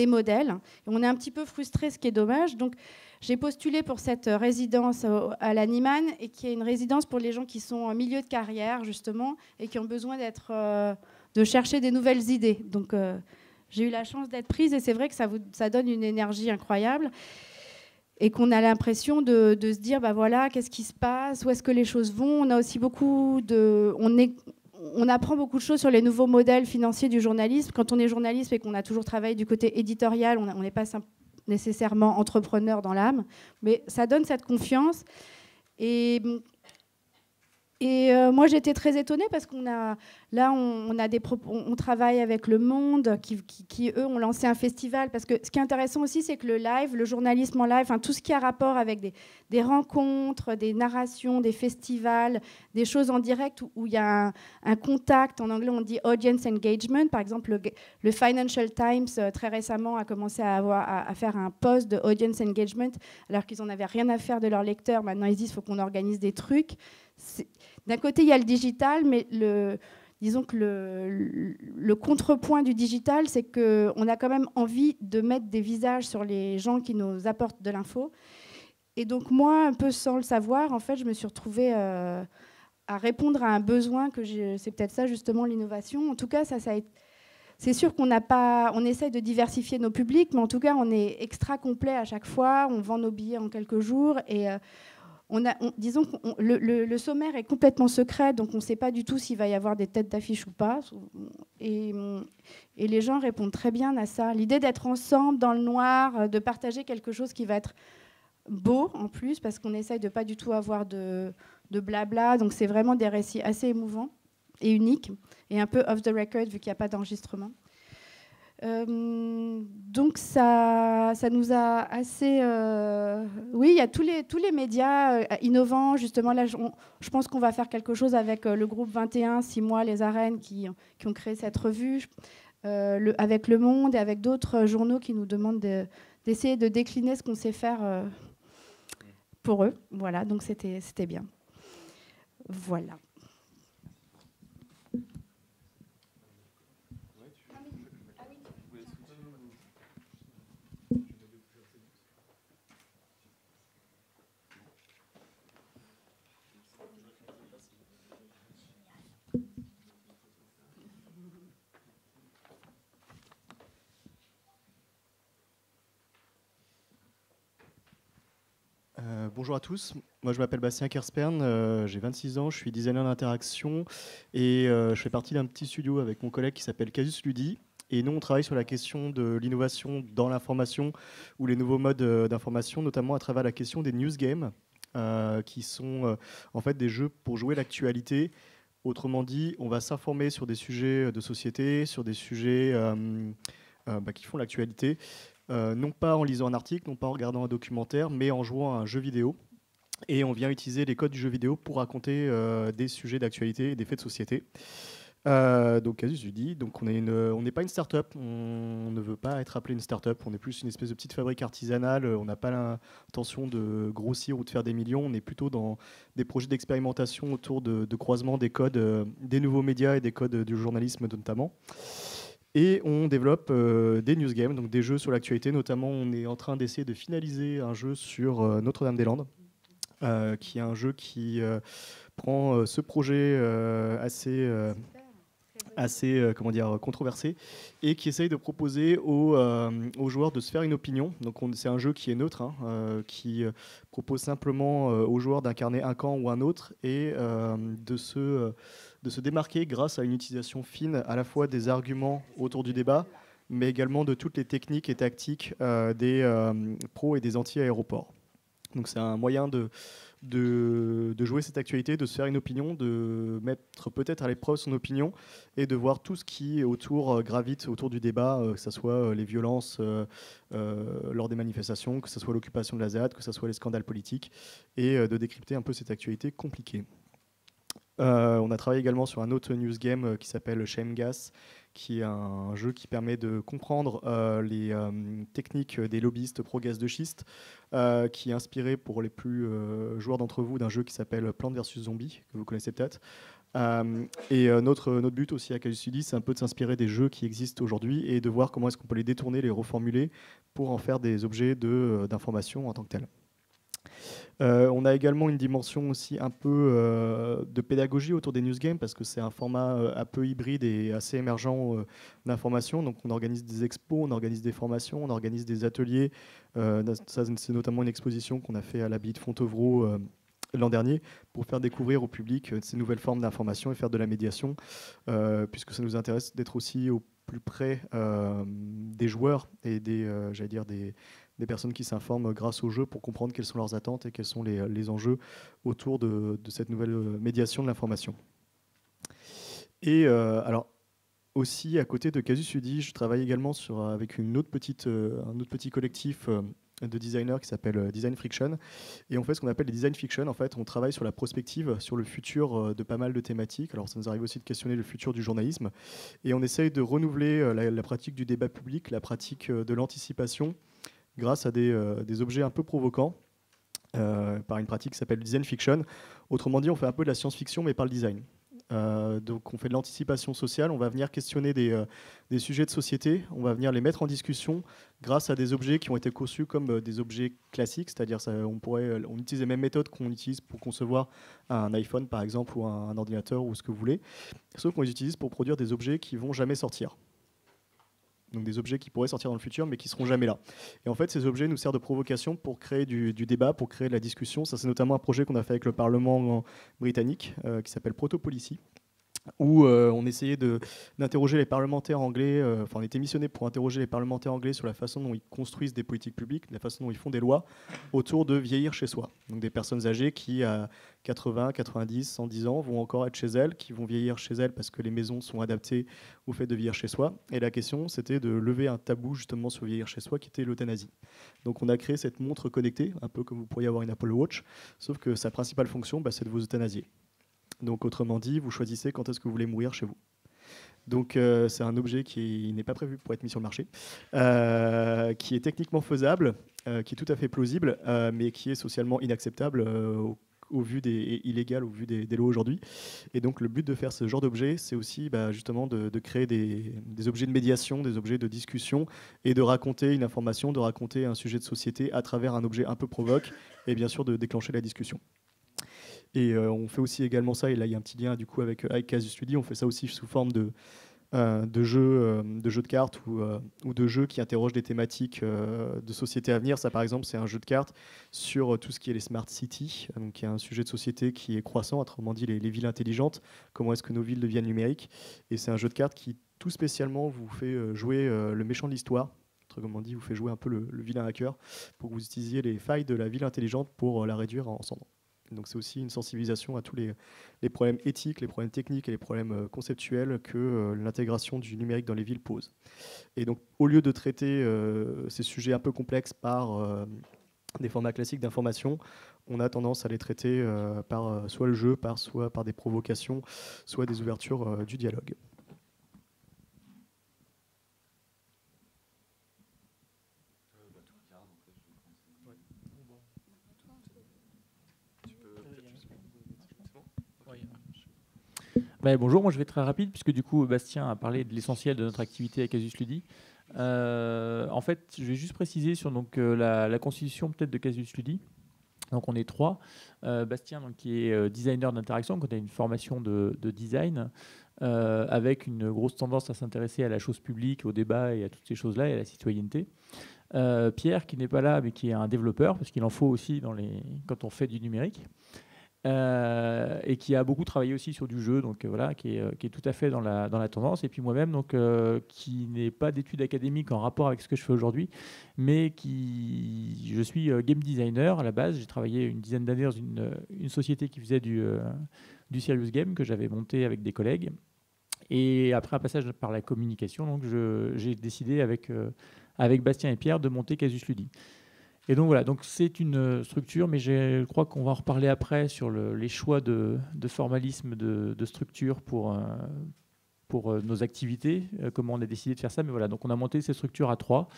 modèles, et on est un petit peu frustré, ce qui est dommage. Donc j'ai postulé pour cette résidence à la Nieman, et qui est une résidence pour les gens qui sont en milieu de carrière, justement, et qui ont besoin de chercher des nouvelles idées. Donc j'ai eu la chance d'être prise, et c'est vrai que ça donne une énergie incroyable, et qu'on a l'impression de se dire, bah voilà, qu'est-ce qui se passe, où est-ce que les choses vont. On a aussi on apprend beaucoup de choses sur les nouveaux modèles financiers du journalisme. Quand on est journaliste et qu'on a toujours travaillé du côté éditorial, on n'est pas nécessairement entrepreneur dans l'âme, mais ça donne cette confiance. Et moi, j'étais très étonnée parce qu'on travaille avec Le Monde qui, eux, ont lancé un festival. Parce que ce qui est intéressant aussi, c'est que le live, le journalisme en live, tout ce qui a rapport avec des rencontres, des narrations, des festivals, des choses en direct où il y a un contact. En anglais, on dit audience engagement. Par exemple, le Financial Times, très récemment, a commencé à faire un post de audience engagement, alors qu'ils n'en avaient rien à faire de leurs lecteurs. Maintenant, ils disent qu'il faut qu'on organise des trucs. D'un côté, il y a le digital, mais disons que le contrepoint du digital, c'est qu'on a quand même envie de mettre des visages sur les gens qui nous apportent de l'info. Et donc moi, un peu sans le savoir, en fait, je me suis retrouvée à répondre à un besoin c'est peut-être ça justement l'innovation. En tout cas, c'est sûr qu'on essaye de diversifier nos publics, mais en tout cas, on est extra complet à chaque fois. On vend nos billets en quelques jours, et disons que le sommaire est complètement secret, donc on ne sait pas du tout s'il va y avoir des têtes d'affiche ou pas. Et les gens répondent très bien à ça. L'idée d'être ensemble dans le noir, de partager quelque chose qui va être beau en plus, parce qu'on essaye de pas du tout avoir de blabla. Donc c'est vraiment des récits assez émouvants et uniques, et un peu off the record vu qu'il n'y a pas d'enregistrement. Donc ça nous a assez... Oui, il y a tous les médias innovants. Justement, là, je pense qu'on va faire quelque chose avec le groupe 21, 6 mois, les arènes qui ont créé cette revue, avec Le Monde et avec d'autres journaux qui nous demandent d'essayer de décliner ce qu'on sait faire pour eux. Voilà, donc c'était bien. Voilà. Bonjour à tous, moi je m'appelle Bastien Kerspern, j'ai 26 ans, je suis designer d'interaction et je fais partie d'un petit studio avec mon collègue qui s'appelle Casus Ludi. Et nous on travaille sur la question de l'innovation dans l'information ou les nouveaux modes d'information, notamment à travers la question des news games, qui sont en fait des jeux pour jouer l'actualité. Autrement dit, on va s'informer sur des sujets de société, sur des sujets qui font l'actualité. Non pas en lisant un article, non pas en regardant un documentaire, mais en jouant à un jeu vidéo. Et on vient utiliser les codes du jeu vidéo pour raconter des sujets d'actualité et des faits de société. Donc, Casus Ludi, donc on n'est pas une start-up, on ne veut pas être appelé une start-up, on est plus une espèce de petite fabrique artisanale, on n'a pas l'intention de grossir ou de faire des millions, on est plutôt dans des projets d'expérimentation autour de croisement des codes des nouveaux médias et des codes du journalisme notamment. Et on développe des news games, donc des jeux sur l'actualité. Notamment, on est en train d'essayer de finaliser un jeu sur Notre-Dame-des-Landes, qui est un jeu qui prend ce projet assez controversé et qui essaye de proposer aux joueurs de se faire une opinion. Donc c'est un jeu qui est neutre, qui propose simplement aux joueurs d'incarner un camp ou un autre et de se démarquer grâce à une utilisation fine à la fois des arguments autour du débat, mais également de toutes les techniques et tactiques des pros et des anti-aéroports. Donc c'est un moyen de jouer cette actualité, de se faire une opinion, de mettre peut-être à l'épreuve son opinion et de voir tout ce qui gravite autour du débat, que ce soit les violences lors des manifestations, que ce soit l'occupation de la ZAD, que ce soit les scandales politiques, et de décrypter un peu cette actualité compliquée. On a travaillé également sur un autre news game qui s'appelle Shame Gas, qui est un jeu qui permet de comprendre les techniques des lobbyistes pro-gaz de schiste, qui est inspiré pour les plus joueurs d'entre vous d'un jeu qui s'appelle Plants vs Zombies, que vous connaissez peut-être. Notre but aussi à Casus Ludi, c'est un peu de s'inspirer des jeux qui existent aujourd'hui et de voir comment est-ce qu'on peut les détourner, les reformuler pour en faire des objets d'information en tant que tels. On a également une dimension aussi un peu de pédagogie autour des news games parce que c'est un format un peu hybride et assez émergent d'information. Donc on organise des expos, on organise des formations, on organise des ateliers. Ça, c'est notamment une exposition qu'on a fait à l'abbaye de Fontevraud l'an dernier pour faire découvrir au public ces nouvelles formes d'information et faire de la médiation, puisque ça nous intéresse d'être aussi au plus près des joueurs et des personnes qui s'informent grâce au jeu pour comprendre quelles sont leurs attentes et quels sont les enjeux autour de cette nouvelle médiation de l'information. Et alors, aussi, à côté de Casus Ludi, je travaille également avec un autre petit collectif de designers qui s'appelle Design Friction. Et on fait ce qu'on appelle les design fiction. En fait, on travaille sur la prospective, sur le futur de pas mal de thématiques. Alors, ça nous arrive aussi de questionner le futur du journalisme. Et on essaye de renouveler la pratique du débat public, la pratique de l'anticipation, grâce à des objets un peu provoquants, par une pratique qui s'appelle design fiction. Autrement dit, on fait un peu de la science-fiction, mais par le design. Donc on fait de l'anticipation sociale, on va venir questionner des sujets de société, on va venir les mettre en discussion grâce à des objets qui ont été conçus comme des objets classiques, c'est-à-dire on utilise les mêmes méthodes qu'on utilise pour concevoir un iPhone par exemple ou un ordinateur ou ce que vous voulez, sauf qu'on les utilise pour produire des objets qui vont jamais sortir. Donc des objets qui pourraient sortir dans le futur mais qui seront jamais là. Et en fait, ces objets nous servent de provocation pour créer du débat, pour créer de la discussion. Ça, c'est notamment un projet qu'on a fait avec le Parlement britannique qui s'appelle Proto-Policy, où on essayait d'interroger les parlementaires anglais, on était missionné pour interroger les parlementaires anglais sur la façon dont ils construisent des politiques publiques, la façon dont ils font des lois autour de vieillir chez soi. Donc des personnes âgées qui, à 80, 90, 110 ans, vont encore être chez elles, qui vont vieillir chez elles parce que les maisons sont adaptées au fait de vieillir chez soi. Et la question, c'était de lever un tabou justement sur vieillir chez soi, qui était l'euthanasie. Donc on a créé cette montre connectée, un peu comme vous pourriez avoir une Apple Watch, sauf que sa principale fonction, c'est de vous euthanasier. Donc autrement dit, vous choisissez quand est-ce que vous voulez mourir chez vous. Donc c'est un objet qui n'est pas prévu pour être mis sur le marché, qui est techniquement faisable, qui est tout à fait plausible, mais qui est socialement inacceptable au vu et illégal au vu des lois aujourd'hui. Et donc le but de faire ce genre d'objet, c'est aussi justement de créer des objets de médiation, des objets de discussion, et de raconter une information, de raconter un sujet de société à travers un objet un peu provoque, et bien sûr de déclencher la discussion. Et on fait aussi également ça, et là il y a un petit lien du coup avec Casus Ludi, on fait ça aussi sous forme de jeux de cartes ou de jeux qui interrogent des thématiques de société à venir. Ça, par exemple, c'est un jeu de cartes sur tout ce qui est les smart cities, donc il y a un sujet de société qui est croissant, autrement dit les villes intelligentes, comment est-ce que nos villes deviennent numériques. Et c'est un jeu de cartes qui, tout spécialement, vous fait jouer le méchant de l'histoire. Autrement dit, vous fait jouer un peu le vilain hacker pour que vous utilisiez les failles de la ville intelligente pour la réduire en cendres. Donc c'est aussi une sensibilisation à tous les problèmes éthiques, les problèmes techniques et les problèmes conceptuels que l'intégration du numérique dans les villes pose. Et donc au lieu de traiter ces sujets un peu complexes par des formats classiques d'information, on a tendance à les traiter par soit le jeu, soit par des provocations, soit des ouvertures du dialogue. Bonjour, moi je vais être très rapide puisque du coup Bastien a parlé de l'essentiel de notre activité à Casus Ludi. En fait, je vais juste préciser sur la constitution peut-être de Casus Ludi. Donc on est 3. Bastien donc, qui est designer d'interaction, donc on a une formation de design avec une grosse tendance à s'intéresser à la chose publique, au débat et à toutes ces choses-là et à la citoyenneté. Pierre qui n'est pas là mais qui est un développeur parce qu'il en faut aussi quand on fait du numérique. Et qui a beaucoup travaillé aussi sur du jeu, donc voilà, qui est tout à fait dans la tendance. Et puis moi-même, donc qui n'ai pas d'études académiques en rapport avec ce que je fais aujourd'hui, mais je suis game designer à la base. J'ai travaillé une dizaine d'années dans une société qui faisait du serious game que j'avais monté avec des collègues. Et après un passage par la communication, donc j'ai décidé avec Bastien et Pierre de monter Casus Ludi. Et donc voilà, donc c'est une structure, mais je crois qu'on va en reparler après sur les choix de formalisme de structure pour nos activités, comment on a décidé de faire ça. Mais voilà, donc on a monté ces structures à 3.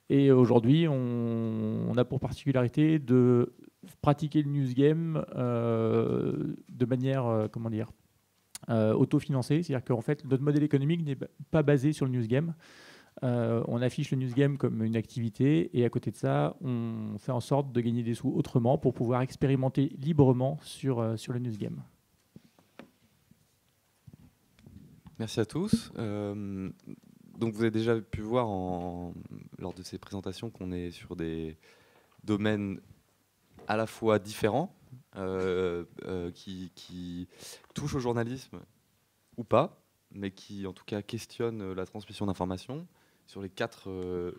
Et aujourd'hui, on a pour particularité de pratiquer le news game de manière, autofinancée. C'est-à-dire qu'en fait, notre modèle économique n'est pas basé sur le news game. On affiche le news game comme une activité et à côté de ça, on fait en sorte de gagner des sous autrement pour pouvoir expérimenter librement sur le news game. Merci à tous. Donc vous avez déjà pu voir lors de ces présentations qu'on est sur des domaines à la fois différents qui touchent au journalisme ou pas, mais qui en tout cas questionnent la transmission d'informations. Sur les 4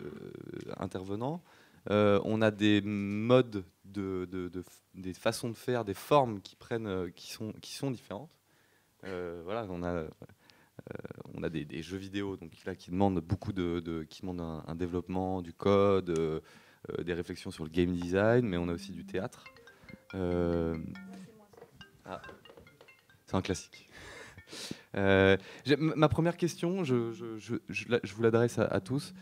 intervenants, on a des modes, des façons de faire, des formes qui sont différentes. Voilà, on a des jeux vidéo donc, là, qui demandent beaucoup qui demandent un développement du code, des réflexions sur le game design, mais on a aussi du théâtre. C'est un classique. Ma première question, je vous l'adresse à tous.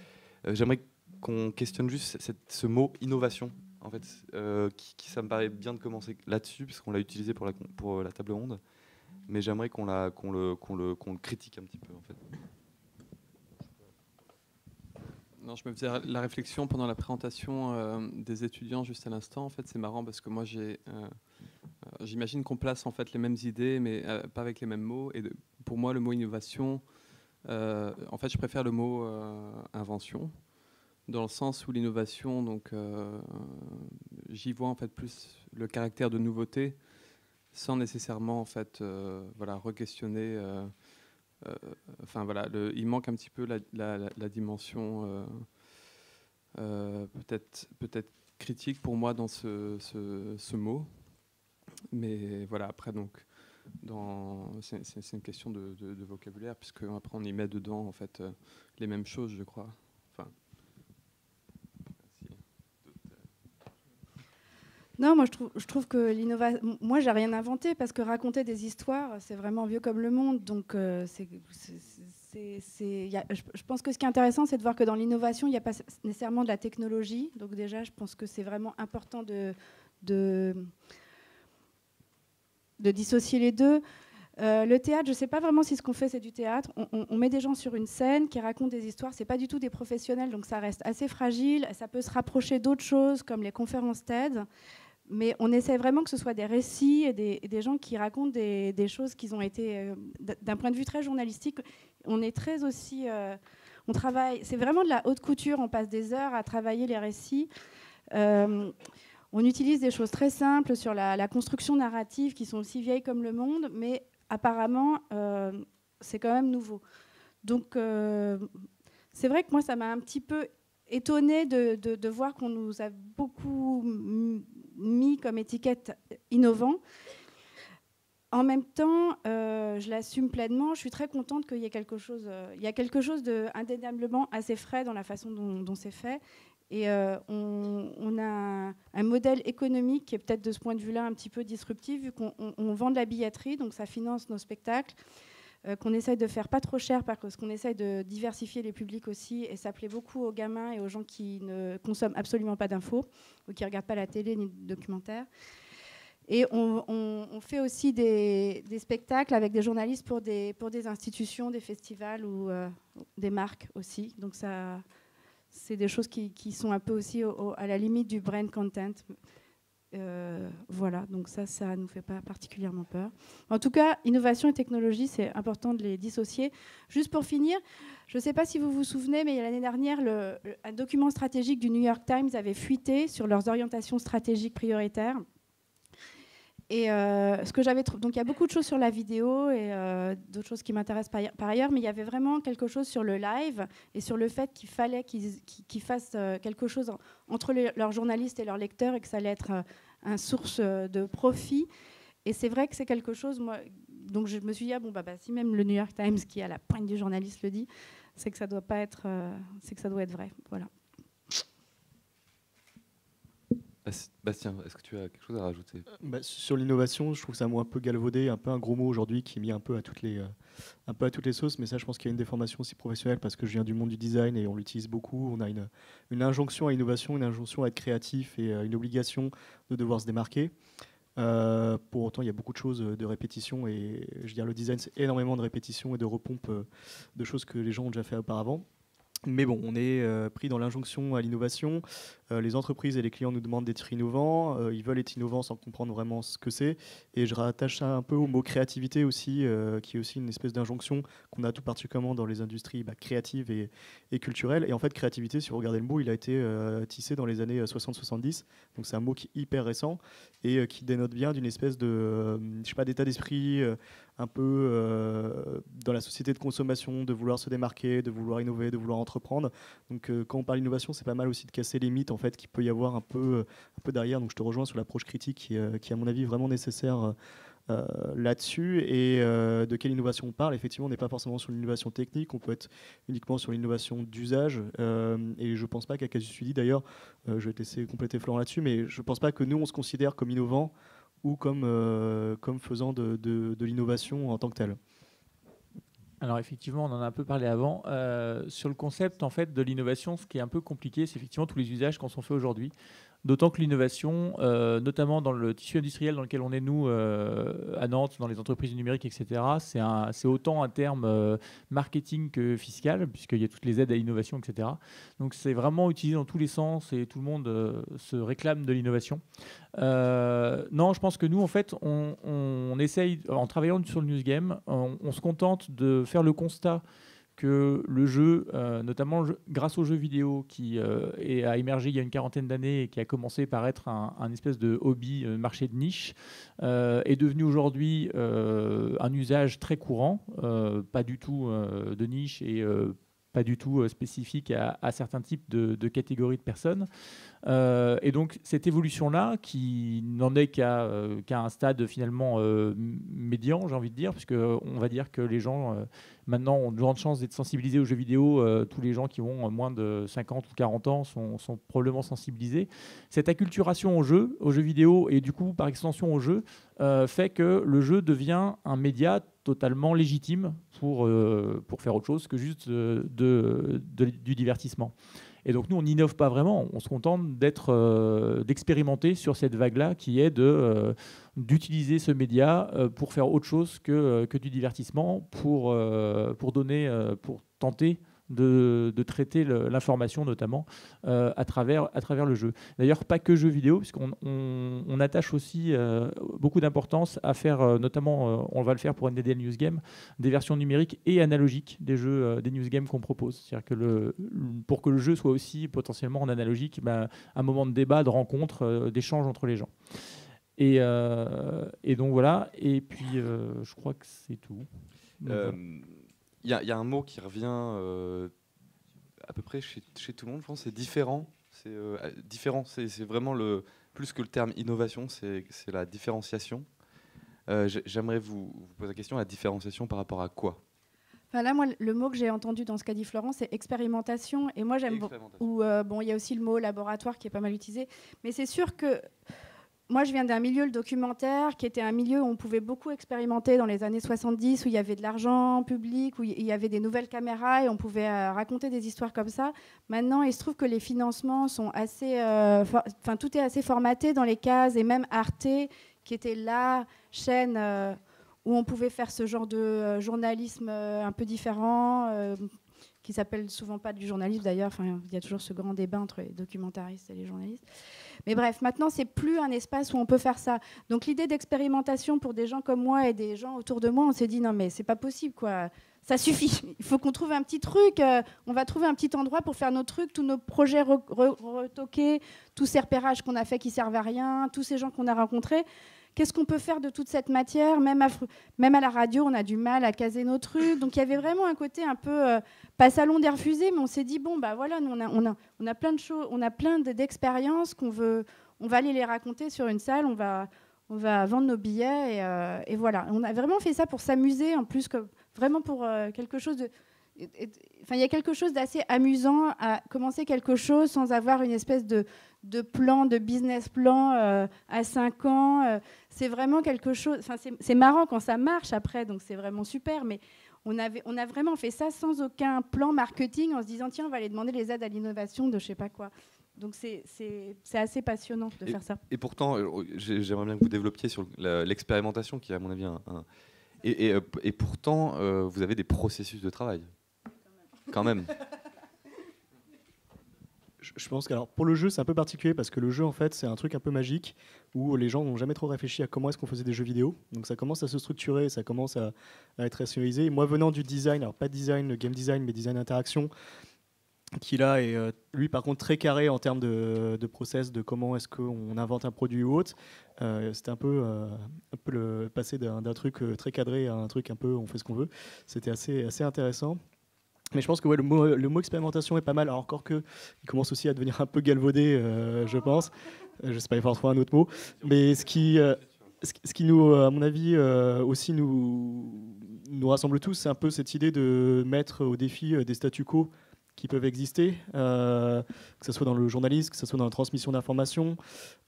J'aimerais qu'on questionne juste ce mot innovation. En fait, ça me paraît bien de commencer là-dessus, puisqu'on l'a utilisé pour la table ronde. Mais j'aimerais qu'on le critique un petit peu, en fait. Non, je me faisais la réflexion pendant la présentation des étudiants juste à l'instant. En fait, c'est marrant parce que moi, j'imagine qu'on place en fait les mêmes idées, mais pas avec les mêmes mots. Et pour moi, le mot innovation, en fait, je préfère le mot invention, dans le sens où l'innovation, donc, j'y vois en fait plus le caractère de nouveauté, sans nécessairement en fait, re-questionner. Enfin voilà, il manque un petit peu la dimension peut-être critique pour moi dans ce mot. Mais voilà, après, donc, c'est une question de vocabulaire, puisque après on y met dedans en fait les mêmes choses, je crois. Enfin, non, moi je trouve que l'innovation. Moi, j'ai rien inventé parce que raconter des histoires, c'est vraiment vieux comme le monde. Donc, je pense que ce qui est intéressant, c'est de voir que dans l'innovation, il n'y a pas nécessairement de la technologie. Donc déjà, je pense que c'est vraiment important de dissocier les deux. Le théâtre, je ne sais pas vraiment si ce qu'on fait, c'est du théâtre. On met des gens sur une scène qui racontent des histoires. Ce n'est pas du tout des professionnels, donc ça reste assez fragile. Ça peut se rapprocher d'autres choses, comme les conférences TED. Mais on essaie vraiment que ce soit des récits et des gens qui racontent des choses qui ont été, d'un point de vue très journalistique, On est très aussi... on travaille, c'est vraiment de la haute couture, on passe des heures à travailler les récits. On utilise des choses très simples sur la construction narrative qui sont aussi vieilles comme le monde, mais apparemment, c'est quand même nouveau. Donc, c'est vrai que moi, ça m'a un petit peu étonnée de voir qu'on nous a beaucoup mis comme étiquette innovant. En même temps, je l'assume pleinement. Je suis très contente qu'il y ait quelque chose. Il y a quelque chose d'indéniablement assez frais dans la façon dont c'est fait. Et on a un modèle économique qui est peut-être de ce point de vue-là un petit peu disruptif, vu qu'on vend de la billetterie, donc ça finance nos spectacles, qu'on essaye de faire pas trop cher parce qu'on essaye de diversifier les publics aussi, et ça plaît beaucoup aux gamins et aux gens qui ne consomment absolument pas d'infos ou qui ne regardent pas la télé ni de documentaires. Et on fait aussi des spectacles avec des journalistes pour des institutions, des festivals ou des marques aussi. Donc ça, c'est des choses qui sont un peu aussi à la limite du brand content. Voilà, donc ça ne nous fait pas particulièrement peur. En tout cas, innovation et technologie, c'est important de les dissocier. Juste pour finir, je ne sais pas si vous vous souvenez, mais l'année dernière, un document stratégique du New York Times avait fuité sur leurs orientations stratégiques prioritaires. Et ce que j'avais donc il y a beaucoup de choses sur la vidéo et d'autres choses qui m'intéressent par ailleurs, mais il y avait vraiment quelque chose sur le live et sur le fait qu'il fallait qu'ils fassent quelque chose entre leurs journalistes et leurs lecteurs et que ça allait être une source de profit. Et c'est vrai que c'est quelque chose, moi, donc je me suis dit, si même le New York Times, qui est à la pointe du journaliste, le dit, c'est que ça doit pas être, c'est que ça doit être vrai. Voilà. Bastien, est-ce que tu as quelque chose à rajouter ? Sur l'innovation, je trouve que c'est un mot un peu galvaudé, un peu un gros mot aujourd'hui qui est mis un peu à toutes les sauces. Mais ça, je pense qu'il y a une déformation aussi professionnelle parce que je viens du monde du design et on l'utilise beaucoup. On a une injonction à l'innovation, une injonction à être créatif et une obligation de devoir se démarquer. Pour autant, il y a beaucoup de choses de répétition et je veux dire, le design, c'est énormément de répétition et de repompe de choses que les gens ont déjà fait auparavant. Mais bon, on est pris dans l'injonction à l'innovation. Les entreprises et les clients nous demandent d'être innovants. Ils veulent être innovants sans comprendre vraiment ce que c'est. Et je rattache ça un peu au mot créativité aussi, qui est aussi une espèce d'injonction qu'on a tout particulièrement dans les industries créatives et culturelles. Et en fait, créativité, si vous regardez le mot, il a été tissé dans les années 60-70. Donc c'est un mot qui est hyper récent et qui dénote bien d'une espèce de, d'état d'esprit un peu dans la société de consommation, de vouloir se démarquer, de vouloir innover, de vouloir entreprendre. Donc quand on parle d'innovation, c'est pas mal aussi de casser les mythes en fait qu'il peut y avoir un peu derrière. Donc je te rejoins sur l'approche critique qui est à mon avis vraiment nécessaire là-dessus. Et de quelle innovation on parle? Effectivement, on n'est pas forcément sur l'innovation technique, on peut être uniquement sur l'innovation d'usage. Et je pense pas qu'à Casus Ludi, d'ailleurs, je vais te laisser compléter Florent là-dessus, mais je pense pas que nous on se considère comme innovants ou comme faisant de l'innovation en tant que telle. Alors effectivement, on en a un peu parlé avant. Sur le concept en fait, de l'innovation, ce qui est un peu compliqué, c'est effectivement tous les usages qu'on s'en fait aujourd'hui. D'autant que l'innovation, notamment dans le tissu industriel dans lequel on est nous, à Nantes, dans les entreprises du numérique, etc., c'est autant un terme marketing que fiscal, puisqu'il y a toutes les aides à l'innovation, etc. Donc c'est vraiment utilisé dans tous les sens et tout le monde se réclame de l'innovation. Non, je pense que nous, en fait, on essaye, en travaillant sur le News Game, on se contente de faire le constat que le jeu, notamment grâce au jeu vidéo qui a émergé il y a une quarantaine d'années et qui a commencé par être un espèce de hobby, marché de niche, est devenu aujourd'hui un usage très courant, pas du tout de niche et pas du tout spécifique à certains types de catégories de personnes. Et donc cette évolution-là, qui n'en est qu'à un stade finalement médian, j'ai envie de dire, puisqu'on va dire que les gens maintenant ont de grandes chances d'être sensibilisés aux jeux vidéo. Tous les gens qui ont moins de 50 ou 40 ans sont probablement sensibilisés. Cette acculturation aux jeux vidéo et du coup par extension aux jeux fait que le jeu devient un média totalement légitime pour faire autre chose que juste du divertissement. Et donc nous, on n'innove pas vraiment, on se contente d'expérimenter sur cette vague-là qui est d'utiliser ce média pour faire autre chose que du divertissement, pour tenter de traiter l'information notamment à travers le jeu. D'ailleurs, pas que jeux vidéo, puisqu'on attache aussi beaucoup d'importance à faire, notamment, on va le faire pour NDDL News Game, des versions numériques et analogiques des jeux, des news games qu'on propose. C'est-à-dire que pour que le jeu soit aussi potentiellement en analogique, un moment de débat, de rencontre, d'échange entre les gens. Et donc voilà, et puis je crois que c'est tout. Il y a un mot qui revient à peu près chez tout le monde, je pense, c'est différent. Différent, c'est vraiment plus que le terme innovation, c'est la différenciation. J'aimerais vous poser la question, la différenciation par rapport à quoi? Enfin là, moi, le mot que j'ai entendu dans ce qu'a dit Florent, c'est expérimentation. Et moi, j'aime beaucoup. Il y a aussi le mot laboratoire qui est pas mal utilisé. Mais c'est sûr que moi, je viens d'un milieu, le documentaire, qui était un milieu où on pouvait beaucoup expérimenter dans les années 70, où il y avait de l'argent public, où il y avait des nouvelles caméras et on pouvait raconter des histoires comme ça. Maintenant, il se trouve que les financements sont assez... tout est assez formaté dans les cases, et même Arte, qui était la chaîne où on pouvait faire ce genre de journalisme un peu différent, qui s'appelle souvent pas du journalisme d'ailleurs. Il y a toujours ce grand débat entre les documentaristes et les journalistes. Mais bref, maintenant, c'est plus un espace où on peut faire ça. Donc l'idée d'expérimentation pour des gens comme moi et des gens autour de moi, on s'est dit non mais c'est pas possible quoi. Ça suffit. Il faut qu'on trouve un petit truc. On va trouver un petit endroit pour faire nos trucs, tous nos projets retoqués, tous ces repérages qu'on a fait qui servent à rien, tous ces gens qu'on a rencontrés. Qu'est-ce qu'on peut faire de toute cette matière? Même à la radio, on a du mal à caser nos trucs. Donc il y avait vraiment un côté un peu, pas salon des refusés, mais on s'est dit, bon, bah voilà, nous, on a plein de choses, on a plein d'expériences on va aller les raconter sur une salle, on va vendre nos billets et voilà. On a vraiment fait ça pour s'amuser, en plus, vraiment pour quelque chose de... Enfin, il y a quelque chose d'assez amusant à commencer quelque chose sans avoir une espèce de plan, de business plan à 5 ans. C'est vraiment quelque chose... Enfin, c'est marrant quand ça marche après, donc c'est vraiment super, mais on a vraiment fait ça sans aucun plan marketing en se disant, tiens, on va aller demander les aides à l'innovation de je sais pas quoi. Donc c'est assez passionnant de faire ça. Et pourtant, j'aimerais bien que vous développiez sur l'expérimentation, qui est à mon avis et pourtant, vous avez des processus de travail. Quand même. Je pense que pour le jeu, c'est un peu particulier parce que le jeu, en fait, c'est un truc un peu magique où les gens n'ont jamais trop réfléchi à comment est-ce qu'on faisait des jeux vidéo. Donc ça commence à se structurer, ça commence à être rationalisé. Et moi, venant du design, alors pas design, game design, mais design interaction, qui là est, lui, par contre, très carré en termes de process, de comment est-ce qu'on invente un produit ou autre. C'était un peu le passé d'un truc très cadré à un truc un peu on fait ce qu'on veut. C'était assez intéressant. Mais je pense que ouais, le mot expérimentation est pas mal, alors encore qu'il commence aussi à devenir un peu galvaudé, je pense. Je ne sais pas, il faut trouver un autre mot. Mais ce qui nous, à mon avis, aussi nous rassemble tous, c'est un peu cette idée de mettre au défi des statu quo qui peuvent exister, que ce soit dans le journalisme, que ce soit dans la transmission d'informations,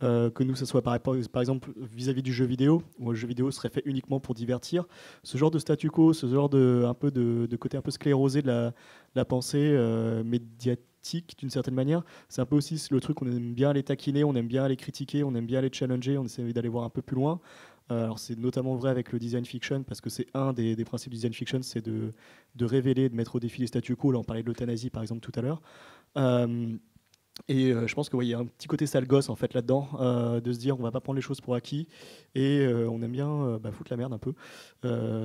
que nous, ce soit par exemple vis-à-vis du jeu vidéo, où le jeu vidéo serait fait uniquement pour divertir. Ce genre de statu quo, ce genre de côté un peu sclérosé de la pensée médiatique, d'une certaine manière, c'est un peu aussi le truc, on aime bien les taquiner, on aime bien les critiquer, on aime bien les challenger, on essaie d'aller voir un peu plus loin. Alors c'est notamment vrai avec le design fiction, parce que c'est un des principes du design fiction, c'est de révéler, de mettre au défi les statu quo. Là, on parlait de l'euthanasie, par exemple, tout à l'heure. Je pense qu'il y a un petit côté sale gosse en fait, là-dedans, de se dire on va pas prendre les choses pour acquis, et on aime bien foutre la merde un peu.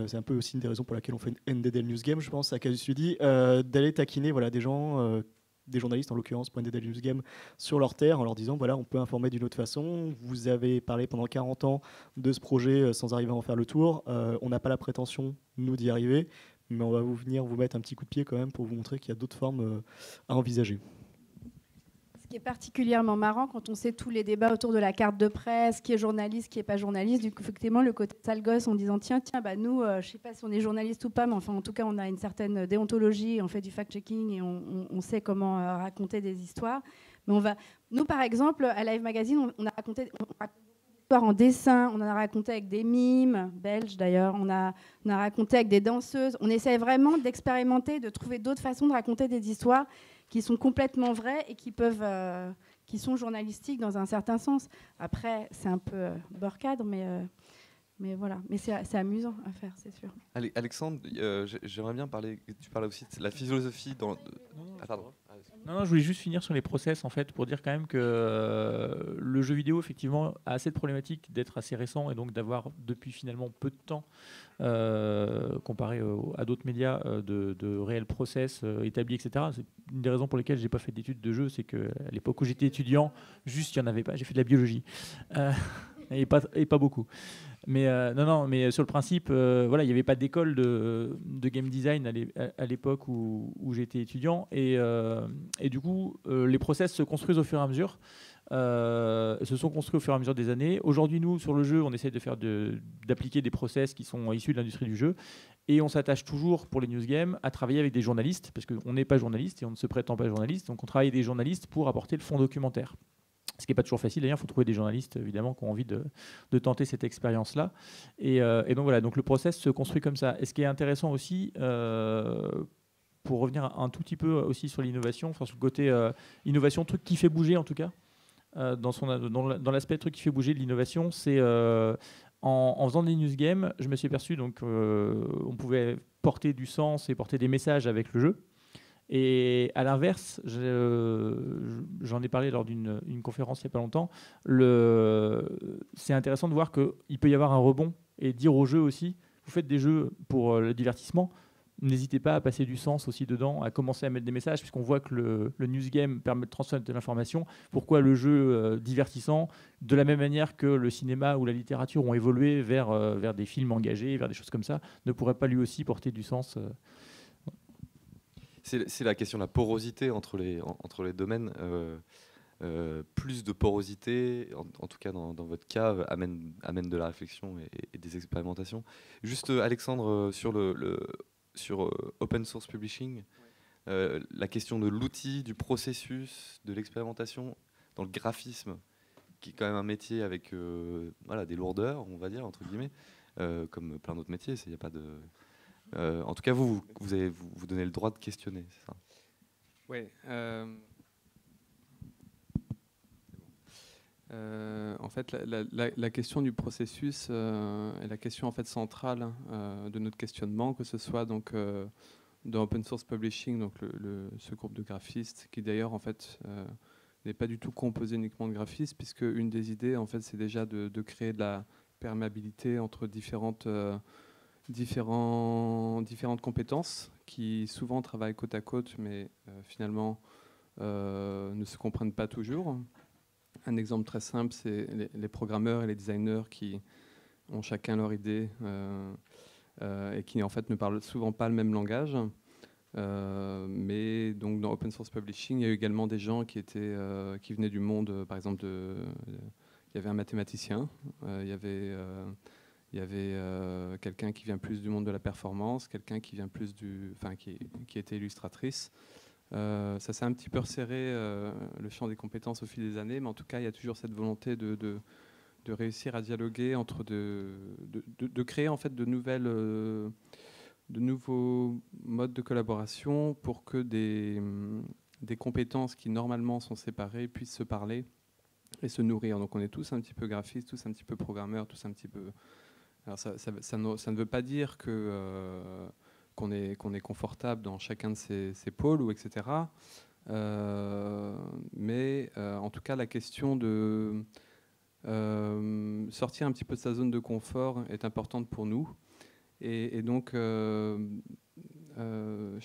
C'est un peu aussi une des raisons pour laquelle on fait une NDDL News Game, je pense, à Casus Ludi, d'aller taquiner des gens... des journalistes en l'occurrence pour NDDL News Game sur leur terre en leur disant voilà, on peut informer d'une autre façon, vous avez parlé pendant 40 ans de ce projet sans arriver à en faire le tour, on n'a pas la prétention nous d'y arriver, mais on va venir vous mettre un petit coup de pied quand même pour vous montrer qu'il y a d'autres formes à envisager. Ce qui est particulièrement marrant quand on sait tous les débats autour de la carte de presse, qui est journaliste, qui n'est pas journaliste, du coup, effectivement, le côté sale gosse en disant tiens, nous, je ne sais pas si on est journaliste ou pas, mais enfin, en tout cas, on a une certaine déontologie, on fait du fact-checking et on sait comment raconter des histoires. Mais nous, par exemple, à Live Magazine, on a raconté des histoires en dessin, on en a raconté avec des mimes, belges d'ailleurs, on a raconté avec des danseuses. On essaie vraiment d'expérimenter, de trouver d'autres façons de raconter des histoires qui sont complètement vraies et qui sont journalistiques dans un certain sens. Après, c'est un peu bord cadre, mais Mais voilà, mais c'est amusant à faire, c'est sûr. Alexandre, j'aimerais bien parler. Tu parlais aussi de la philosophie dans. Ah, pardon. Non, je voulais juste finir sur les process en fait pour dire quand même que le jeu vidéo effectivement a cette problématique d'être assez récent et donc d'avoir depuis finalement peu de temps comparé à d'autres médias de réels process établis, etc. C'est une des raisons pour lesquelles j'ai pas fait d'études de jeu, c'est que à l'époque où j'étais étudiant, juste il y en avait pas. J'ai fait de la biologie et pas beaucoup. Mais mais sur le principe, voilà, il n'y avait pas d'école de game design à l'époque où j'étais étudiant. Et du coup, les process se construisent au fur et à mesure. Se sont construits au fur et à mesure des années. Aujourd'hui, nous, sur le jeu, on essaie d'appliquer des process qui sont issus de l'industrie du jeu. Et on s'attache toujours, pour les news games, à travailler avec des journalistes, parce qu'on n'est pas journaliste et on ne se prétend pas journaliste. Donc on travaille avec des journalistes pour apporter le fond documentaire. Ce qui n'est pas toujours facile, d'ailleurs, il faut trouver des journalistes, évidemment, qui ont envie de tenter cette expérience-là. Et donc voilà, donc le process se construit comme ça. Et ce qui est intéressant aussi, pour revenir un tout petit peu aussi sur l'innovation, enfin sur le côté innovation, truc qui fait bouger en tout cas, dans l'aspect truc qui fait bouger de l'innovation, c'est en faisant des news games, je me suis aperçu donc on pouvait porter du sens et porter des messages avec le jeu. Et à l'inverse, j'en ai parlé lors d'une conférence il n'y a pas longtemps, c'est intéressant de voir qu'il peut y avoir un rebond et dire aux jeux aussi, vous faites des jeux pour le divertissement, n'hésitez pas à passer du sens aussi dedans, à commencer à mettre des messages, puisqu'on voit que le news game permet de transmettre de l'information. Pourquoi le jeu divertissant, de la même manière que le cinéma ou la littérature ont évolué vers des films engagés, vers des choses comme ça, ne pourrait pas lui aussi porter du sens C'est la question de la porosité entre les domaines. Plus de porosité, en tout cas dans votre cas, amène de la réflexion et des expérimentations. Juste Alexandre, sur open source publishing, la question de l'outil, du processus, de l'expérimentation dans le graphisme, qui est quand même un métier avec voilà, des lourdeurs, on va dire, entre guillemets, comme plein d'autres métiers. Il n'y a pas de... en tout cas, vous donnez le droit de questionner, c'est ça? Oui. En fait, la question du processus est la question en fait centrale de notre questionnement, que ce soit donc dans Open Source Publishing, donc ce groupe de graphistes, qui d'ailleurs en fait n'est pas du tout composé uniquement de graphistes, puisque une des idées en fait c'est déjà de créer de la perméabilité entre différentes compétences qui souvent travaillent côte à côte, mais finalement ne se comprennent pas toujours. Un exemple très simple, c'est les programmeurs et les designers qui ont chacun leur idée et qui en fait ne parlent souvent pas le même langage. Mais donc dans Open Source Publishing, il y a eu également des gens qui venaient du monde, par exemple, il y avait un mathématicien, il y avait quelqu'un qui vient plus du monde de la performance, quelqu'un qui vient plus qui était illustratrice. Ça s'est un petit peu resserré le champ des compétences au fil des années, mais en tout cas, il y a toujours cette volonté de réussir à dialoguer de créer en fait de nouveaux modes de collaboration pour que des compétences qui normalement sont séparées puissent se parler et se nourrir. Donc on est tous un petit peu graphistes, tous un petit peu programmeurs, tous un petit peu... Alors ça ne veut pas dire qu'on est confortable dans chacun de ces pôles, ou etc. Mais en tout cas, la question de sortir un petit peu de sa zone de confort est importante pour nous. Et donc, je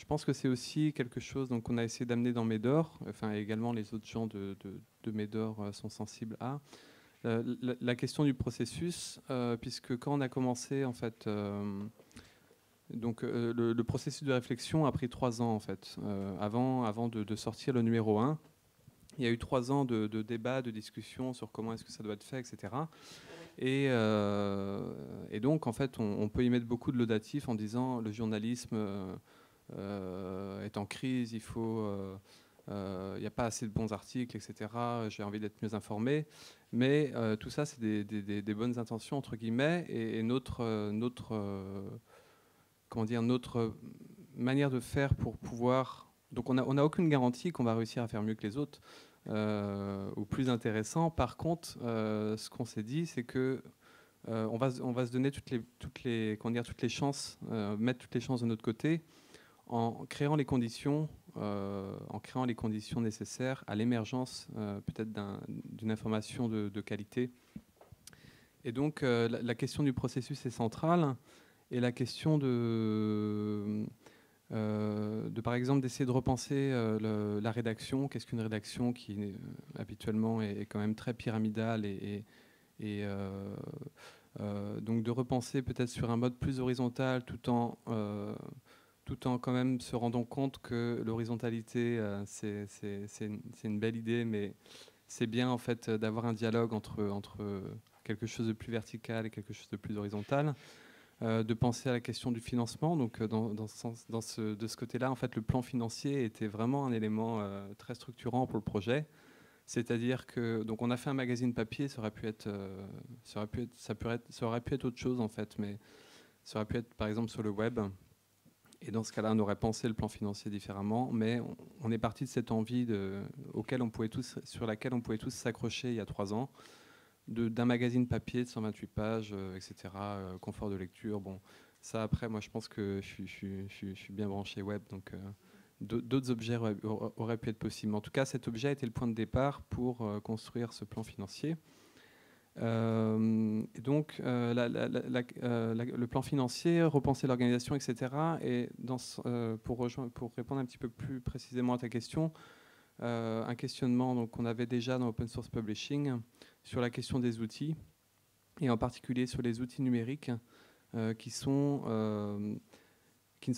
pense que c'est aussi quelque chose qu'on a essayé d'amener dans Médor, enfin également les autres gens de Médor sont sensibles à la question du processus, puisque quand on a commencé, en fait, le processus de réflexion a pris 3 ans, en fait, avant de sortir le numéro 1. Il y a eu 3 ans de débats, de discussions sur comment est-ce que ça doit être fait, etc. Et donc, en fait, on peut y mettre beaucoup de laudatifs en disant le journalisme est en crise, il n'y a pas assez de bons articles, etc. J'ai envie d'être mieux informé. Mais tout ça, c'est des bonnes intentions, entre guillemets. Et notre manière de faire pour pouvoir... Donc on n'a aucune garantie qu'on va réussir à faire mieux que les autres ou plus intéressant. Par contre, ce qu'on s'est dit, c'est que on va se donner toutes les chances, mettre toutes les chances de notre côté, en créant les conditions nécessaires à l'émergence peut-être d'une information de qualité. Et donc la question du processus est centrale, et la question de par exemple d'essayer de repenser la rédaction. Qu'est-ce qu'une rédaction qui habituellement est quand même très pyramidale, et donc de repenser peut-être sur un mode plus horizontal, tout en quand même se rendant compte que l'horizontalité, c'est une belle idée, mais c'est bien en fait d'avoir un dialogue entre quelque chose de plus vertical et quelque chose de plus horizontal. De penser à la question du financement. Donc, de ce côté-là, en fait, le plan financier était vraiment un élément très structurant pour le projet. C'est-à-dire que, donc, on a fait un magazine papier, ça aurait pu être autre chose en fait, mais ça aurait pu être par exemple sur le web. Et dans ce cas-là, on aurait pensé le plan financier différemment, mais on est parti de cette envie sur laquelle on pouvait tous s'accrocher il y a 3 ans. D'un magazine papier de 128 pages, etc., confort de lecture. Bon, ça après, moi je pense que je suis bien branché web, donc d'autres objets auraient pu être possibles. En tout cas, cet objet a été le point de départ pour construire ce plan financier. Et donc, le plan financier, repenser l'organisation, etc. Et pour répondre un petit peu plus précisément à ta question, un questionnement qu'on avait déjà dans Open Source Publishing sur la question des outils, et en particulier sur les outils numériques qui ne sont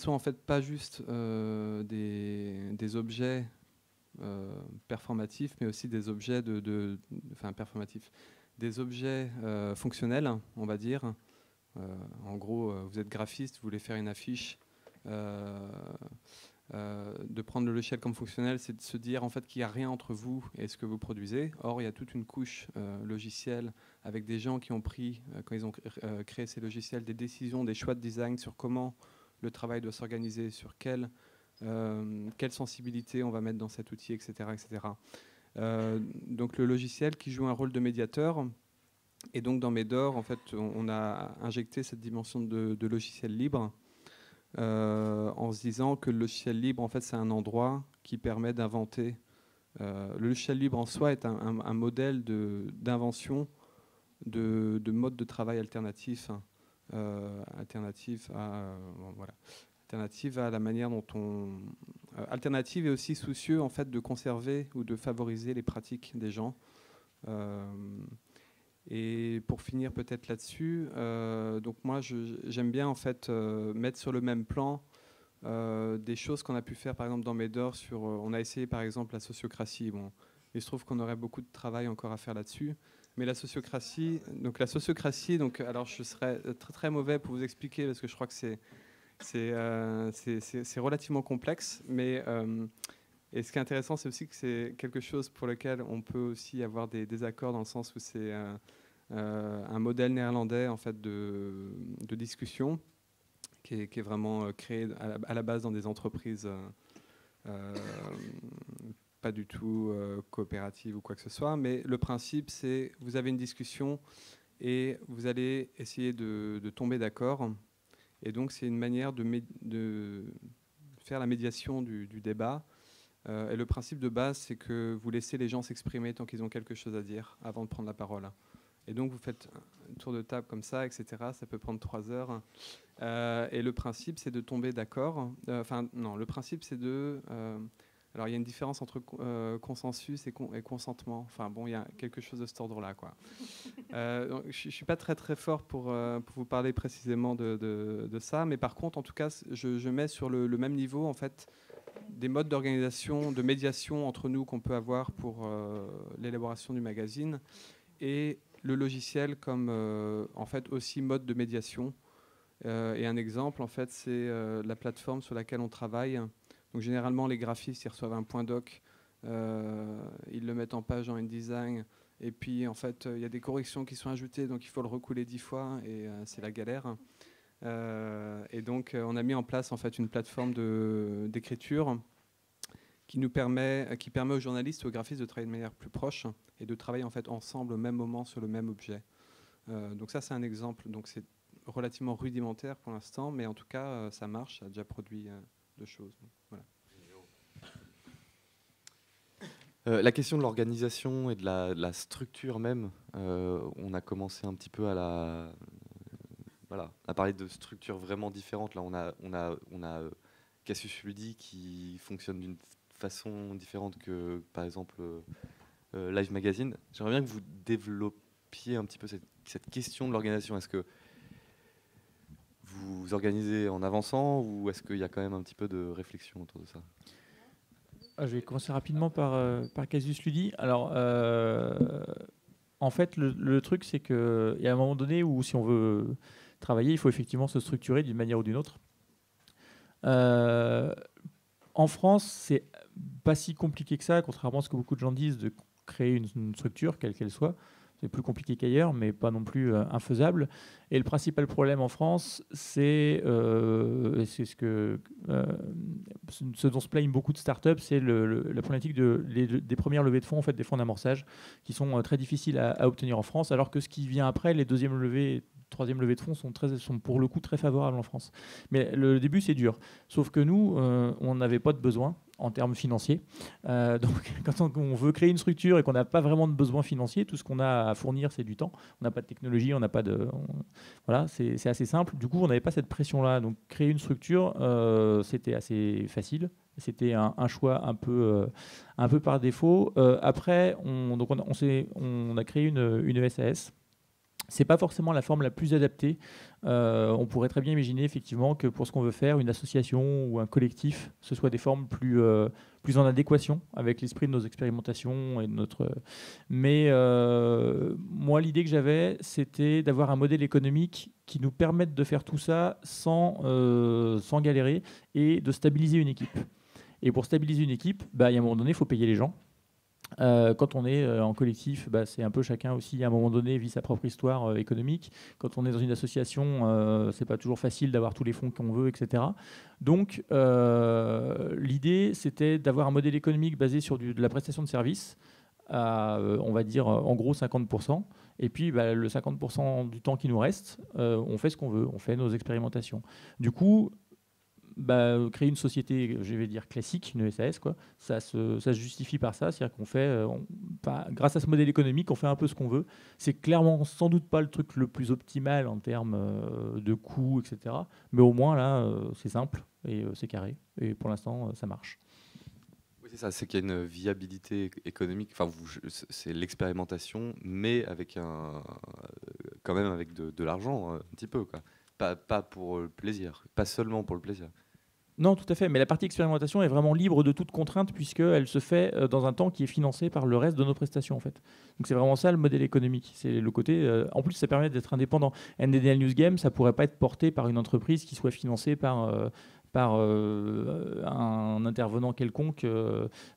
en fait pas juste des objets performatifs, mais aussi des objets performatifs, des objets fonctionnels, on va dire. En gros, vous êtes graphiste, vous voulez faire une affiche. De prendre le logiciel comme fonctionnel, c'est de se dire en fait qu'il n'y a rien entre vous et ce que vous produisez. Or, il y a toute une couche logicielle avec des gens qui ont pris, quand ils ont créé ces logiciels, des décisions, des choix de design sur comment le travail doit s'organiser, sur quelle sensibilité on va mettre dans cet outil, etc. etc. Donc le logiciel qui joue un rôle de médiateur. Et donc dans Médor, en fait, on a injecté cette dimension de logiciel libre, en se disant que le logiciel libre, en fait, c'est un endroit qui permet d'inventer. Le logiciel libre en soi est un modèle d'invention de modes de travail alternatifs, alternatifs à la manière dont alternative et aussi soucieux en fait de conserver ou de favoriser les pratiques des gens. Et pour finir peut-être là-dessus, donc moi j'aime bien en fait mettre sur le même plan des choses qu'on a pu faire par exemple dans Médor on a essayé par exemple la sociocratie. Bon, il se trouve qu'on aurait beaucoup de travail encore à faire là-dessus. Mais la sociocratie, donc alors je serais très très mauvais pour vous expliquer parce que je crois que c'est relativement complexe, mais et ce qui est intéressant, c'est aussi que c'est quelque chose pour lequel on peut aussi avoir des désaccords, dans le sens où c'est un modèle néerlandais en fait de discussion qui est vraiment créé à la base dans des entreprises pas du tout coopératives ou quoi que ce soit. Mais le principe, c'est vous avez une discussion et vous allez essayer de tomber d'accord. Et donc c'est une manière de faire la médiation du débat. Et le principe de base, c'est que vous laissez les gens s'exprimer tant qu'ils ont quelque chose à dire avant de prendre la parole. Et donc vous faites un tour de table comme ça, etc. Ça peut prendre 3 heures. Et le principe, c'est de tomber d'accord. Non, le principe, c'est de... alors il y a une différence entre consensus et consentement. Enfin bon, il y a quelque chose de cet ordre-là, quoi. Donc, je suis pas très très fort pour vous parler précisément de ça, mais par contre, en tout cas, je mets sur le même niveau en fait des modes d'organisation, de médiation entre nous qu'on peut avoir pour l'élaboration du magazine, et le logiciel comme en fait aussi mode de médiation. Et un exemple, en fait, c'est la plateforme sur laquelle on travaille. Donc généralement, les graphistes, ils reçoivent un point doc, ils le mettent en page en InDesign, et puis en fait, il y a des corrections qui sont ajoutées, donc il faut le recouler 10 fois, et c'est la galère. Et donc, on a mis en place en fait une plateforme d'écriture qui permet aux journalistes et aux graphistes de travailler de manière plus proche et de travailler en fait ensemble au même moment sur le même objet. Donc ça, c'est un exemple. Donc c'est relativement rudimentaire pour l'instant, mais en tout cas, ça marche, ça a déjà produit de choses. Donc, voilà. La question de l'organisation et de la structure même, on a commencé un petit peu à parler de structures vraiment différentes. Là, on a Casus Ludi qui fonctionne d'une façon différente que, par exemple, Live Magazine. J'aimerais bien que vous développiez un petit peu cette question de l'organisation. Est-ce que vous vous organisez en avançant ou est-ce qu'il y a quand même un petit peu de réflexion autour de ça ? Je vais commencer rapidement par Casus Ludi. Alors, en fait, le truc, c'est qu'il y a un moment donné où, si on veut travailler, il faut effectivement se structurer d'une manière ou d'une autre. En France, c'est pas si compliqué que ça, contrairement à ce que beaucoup de gens disent, de créer une structure, quelle qu'elle soit. C'est plus compliqué qu'ailleurs, mais pas non plus infaisable. Et le principal problème en France, c'est ce dont se plaignent beaucoup de startups, c'est la problématique des premières levées de fonds, en fait, des fonds d'amorçage, qui sont très difficiles à obtenir en France, alors que ce qui vient après, les deuxièmes levées, troisième levée de fonds sont pour le coup très favorables en France. Mais le début, c'est dur. Sauf que nous, on n'avait pas de besoin en termes financiers. Donc, quand on veut créer une structure et qu'on n'a pas vraiment de besoin financier, tout ce qu'on a à fournir, c'est du temps. On n'a pas de technologie, on n'a pas de... Voilà, c'est assez simple. Du coup, on n'avait pas cette pression-là. Donc, créer une structure, c'était assez facile. C'était un choix un peu par défaut. Après, on a créé une SAS. C'est pas forcément la forme la plus adaptée. On pourrait très bien imaginer effectivement que pour ce qu'on veut faire, une association ou un collectif, ce soit des formes plus en adéquation avec l'esprit de nos expérimentations et de notre. Mais moi, l'idée que j'avais, c'était d'avoir un modèle économique qui nous permette de faire tout ça sans galérer et de stabiliser une équipe. Et pour stabiliser une équipe, il y a un moment donné, il faut payer les gens. Quand on est en collectif, c'est un peu chacun aussi à un moment donné vit sa propre histoire économique. Quand on est dans une association, c'est pas toujours facile d'avoir tous les fonds qu'on veut, etc. Donc l'idée, c'était d'avoir un modèle économique basé sur de la prestation de services à, on va dire, en gros 50%. Et puis le 50% du temps qui nous reste, on fait ce qu'on veut, on fait nos expérimentations. Du coup, créer une société, je vais dire classique, une SAS, quoi, ça se justifie par ça, c'est-à-dire qu'on fait, grâce à ce modèle économique, on fait un peu ce qu'on veut. C'est clairement sans doute pas le truc le plus optimal en termes de coûts, etc. Mais au moins là, c'est simple et c'est carré. Et pour l'instant, ça marche. Oui, c'est ça, c'est qu'il y a une viabilité économique. Enfin, c'est l'expérimentation, mais avec quand même avec de l'argent, un petit peu, quoi. Pas pour le plaisir, pas seulement pour le plaisir. Non, tout à fait. Mais la partie expérimentation est vraiment libre de toute contrainte puisqu'elle se fait dans un temps qui est financé par le reste de nos prestations, en fait. Donc c'est vraiment ça le modèle économique. C'est le côté. En plus, ça permet d'être indépendant. NDDL News Game, ça pourrait pas être porté par une entreprise qui soit financée par un intervenant quelconque,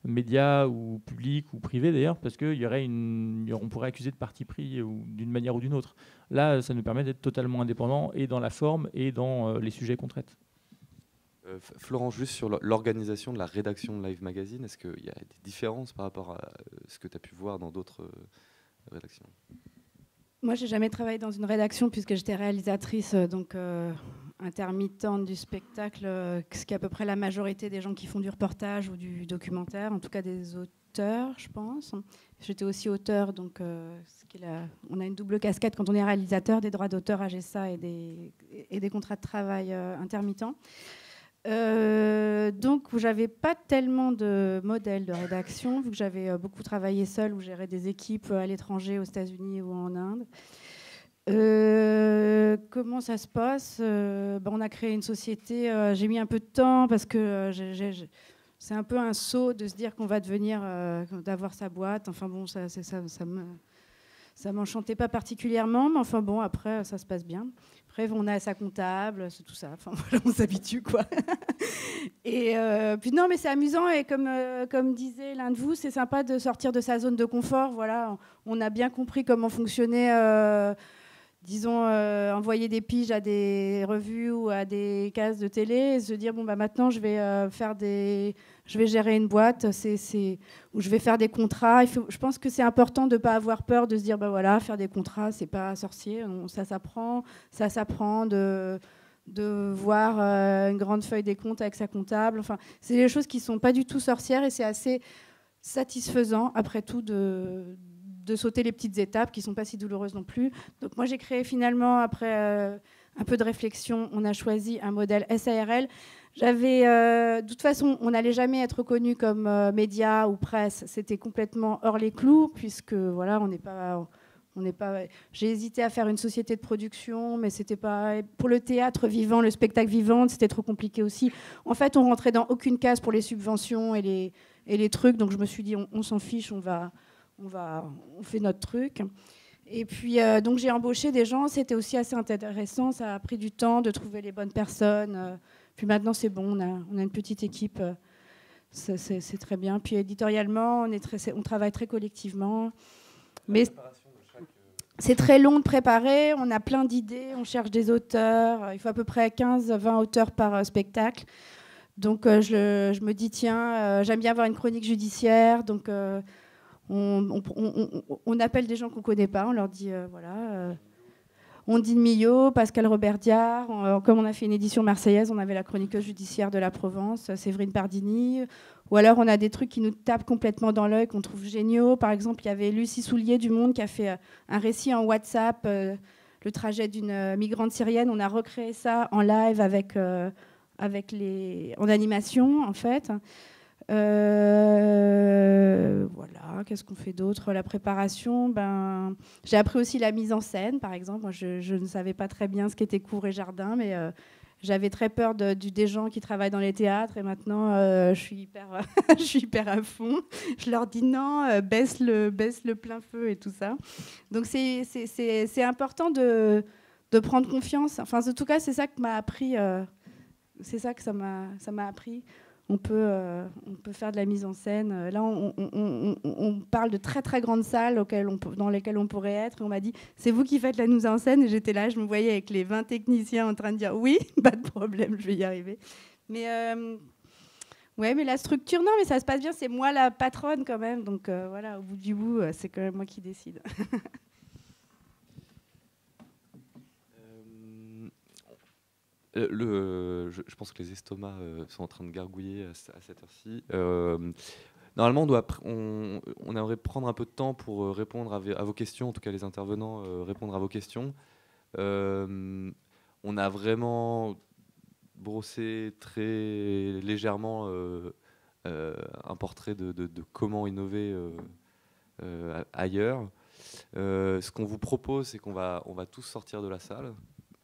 média ou public ou privé d'ailleurs, parce qu'on pourrait accuser de parti pris d'une manière ou d'une autre. Là, ça nous permet d'être totalement indépendant et dans la forme et dans les sujets qu'on traite. Florent, juste sur l'organisation de la rédaction de Live Magazine, est-ce qu'il y a des différences par rapport à ce que tu as pu voir dans d'autres rédactions ? Moi, j'ai jamais travaillé dans une rédaction puisque j'étais réalisatrice, donc intermittente du spectacle, ce qui est à peu près la majorité des gens qui font du reportage ou du documentaire, en tout cas des auteurs, je pense. J'étais aussi auteur, donc on a une double casquette quand on est réalisateur, des droits d'auteur à GESA et des contrats de travail intermittents. Donc, j'avais pas tellement de modèles de rédaction, vu que j'avais beaucoup travaillé seule ou géré des équipes à l'étranger, aux États-Unis ou en Inde. Comment ça se passe ? On a créé une société. J'ai mis un peu de temps parce que c'est un peu un saut de se dire qu'on va d'avoir sa boîte. Enfin bon, ça m'enchantait pas particulièrement, mais enfin bon, après ça se passe bien. Après, on a sa comptable, c'est tout ça. Enfin, voilà, on s'habitue, quoi. Et puis non, mais c'est amusant et comme disait l'un de vous, c'est sympa de sortir de sa zone de confort. Voilà, on a bien compris comment fonctionnait, disons, envoyer des piges à des revues ou à des cases de télé et se dire bon maintenant je vais je vais gérer une boîte, où je vais faire des contrats. Je pense que c'est important de ne pas avoir peur de se dire, bah voilà, faire des contrats, c'est pas sorcier. Ça s'apprend de voir une grande feuille des comptes avec sa comptable. Enfin, c'est des choses qui ne sont pas du tout sorcières et c'est assez satisfaisant, après tout, de sauter les petites étapes qui ne sont pas si douloureuses non plus. Donc moi, j'ai créé finalement, après un peu de réflexion, on a choisi un modèle SARL. De toute façon, on n'allait jamais être reconnu comme média ou presse. C'était complètement hors les clous, puisque voilà, on n'est pas. J'ai hésité à faire une société de production, mais c'était pas pour le théâtre vivant, le spectacle vivant, c'était trop compliqué aussi. En fait, on rentrait dans aucune case pour les subventions et les trucs. Donc je me suis dit, on s'en fiche, on fait notre truc. Et puis, donc j'ai embauché des gens, c'était aussi assez intéressant, ça a pris du temps de trouver les bonnes personnes. Puis maintenant, c'est bon, on a une petite équipe, c'est très bien. Puis éditorialement, on travaille très collectivement. Mais c'est très long de préparer, on a plein d'idées, on cherche des auteurs, il faut à peu près 15-20 auteurs par spectacle. Donc je me dis, tiens, j'aime bien avoir une chronique judiciaire, donc... On appelle des gens qu'on ne connaît pas, on leur dit voilà. Ondine Millot, Pascal Robert-Diard, comme on a fait une édition marseillaise, on avait la chroniqueuse judiciaire de la Provence, Séverine Pardini. Ou alors on a des trucs qui nous tapent complètement dans l'œil, qu'on trouve géniaux. Par exemple, il y avait Lucie Soulier du Monde qui a fait un récit en WhatsApp, le trajet d'une migrante syrienne. On a recréé ça en live en animation, en fait. Voilà, qu'est-ce qu'on fait d'autre? La préparation, j'ai appris aussi la mise en scène, par exemple. Moi, je ne savais pas très bien ce qu'était cours et jardin, mais j'avais très peur des gens qui travaillent dans les théâtres, et maintenant, je suis hyper à fond. Je leur dis non, baisse le plein feu et tout ça. Donc, c'est important de prendre confiance. Enfin, en tout cas, c'est ça que m'a appris. C'est ça que ça m'a appris. On peut faire de la mise en scène. Là, on parle de très, très grandes salles dans lesquelles on pourrait être. Et on m'a dit, c'est vous qui faites la mise en scène. Et j'étais là, je me voyais avec les 20 techniciens en train de dire, oui, pas de problème, je vais y arriver. Mais, ouais, mais la structure, non, mais ça se passe bien. C'est moi la patronne quand même. Donc, voilà, au bout du bout, c'est quand même moi qui décide. Je pense que les estomacs sont en train de gargouiller à cette heure-ci. Normalement, on aimerait prendre un peu de temps pour répondre à vos questions, en tout cas les intervenants répondre à vos questions. On a vraiment brossé très légèrement un portrait de comment innover ailleurs. Ce qu'on vous propose, c'est qu'on va tous sortir de la salle.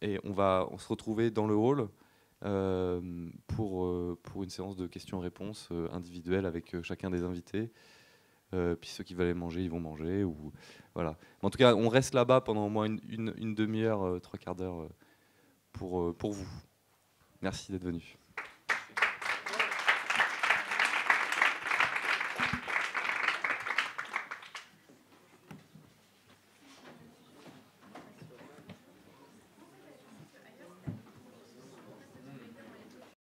Et on va se retrouver dans le hall pour une séance de questions-réponses individuelles avec chacun des invités. Puis ceux qui veulent aller manger, ils vont manger. Voilà. En tout cas, on reste là-bas pendant au moins une demi-heure, 3/4 d'heure pour vous. Merci d'être venus.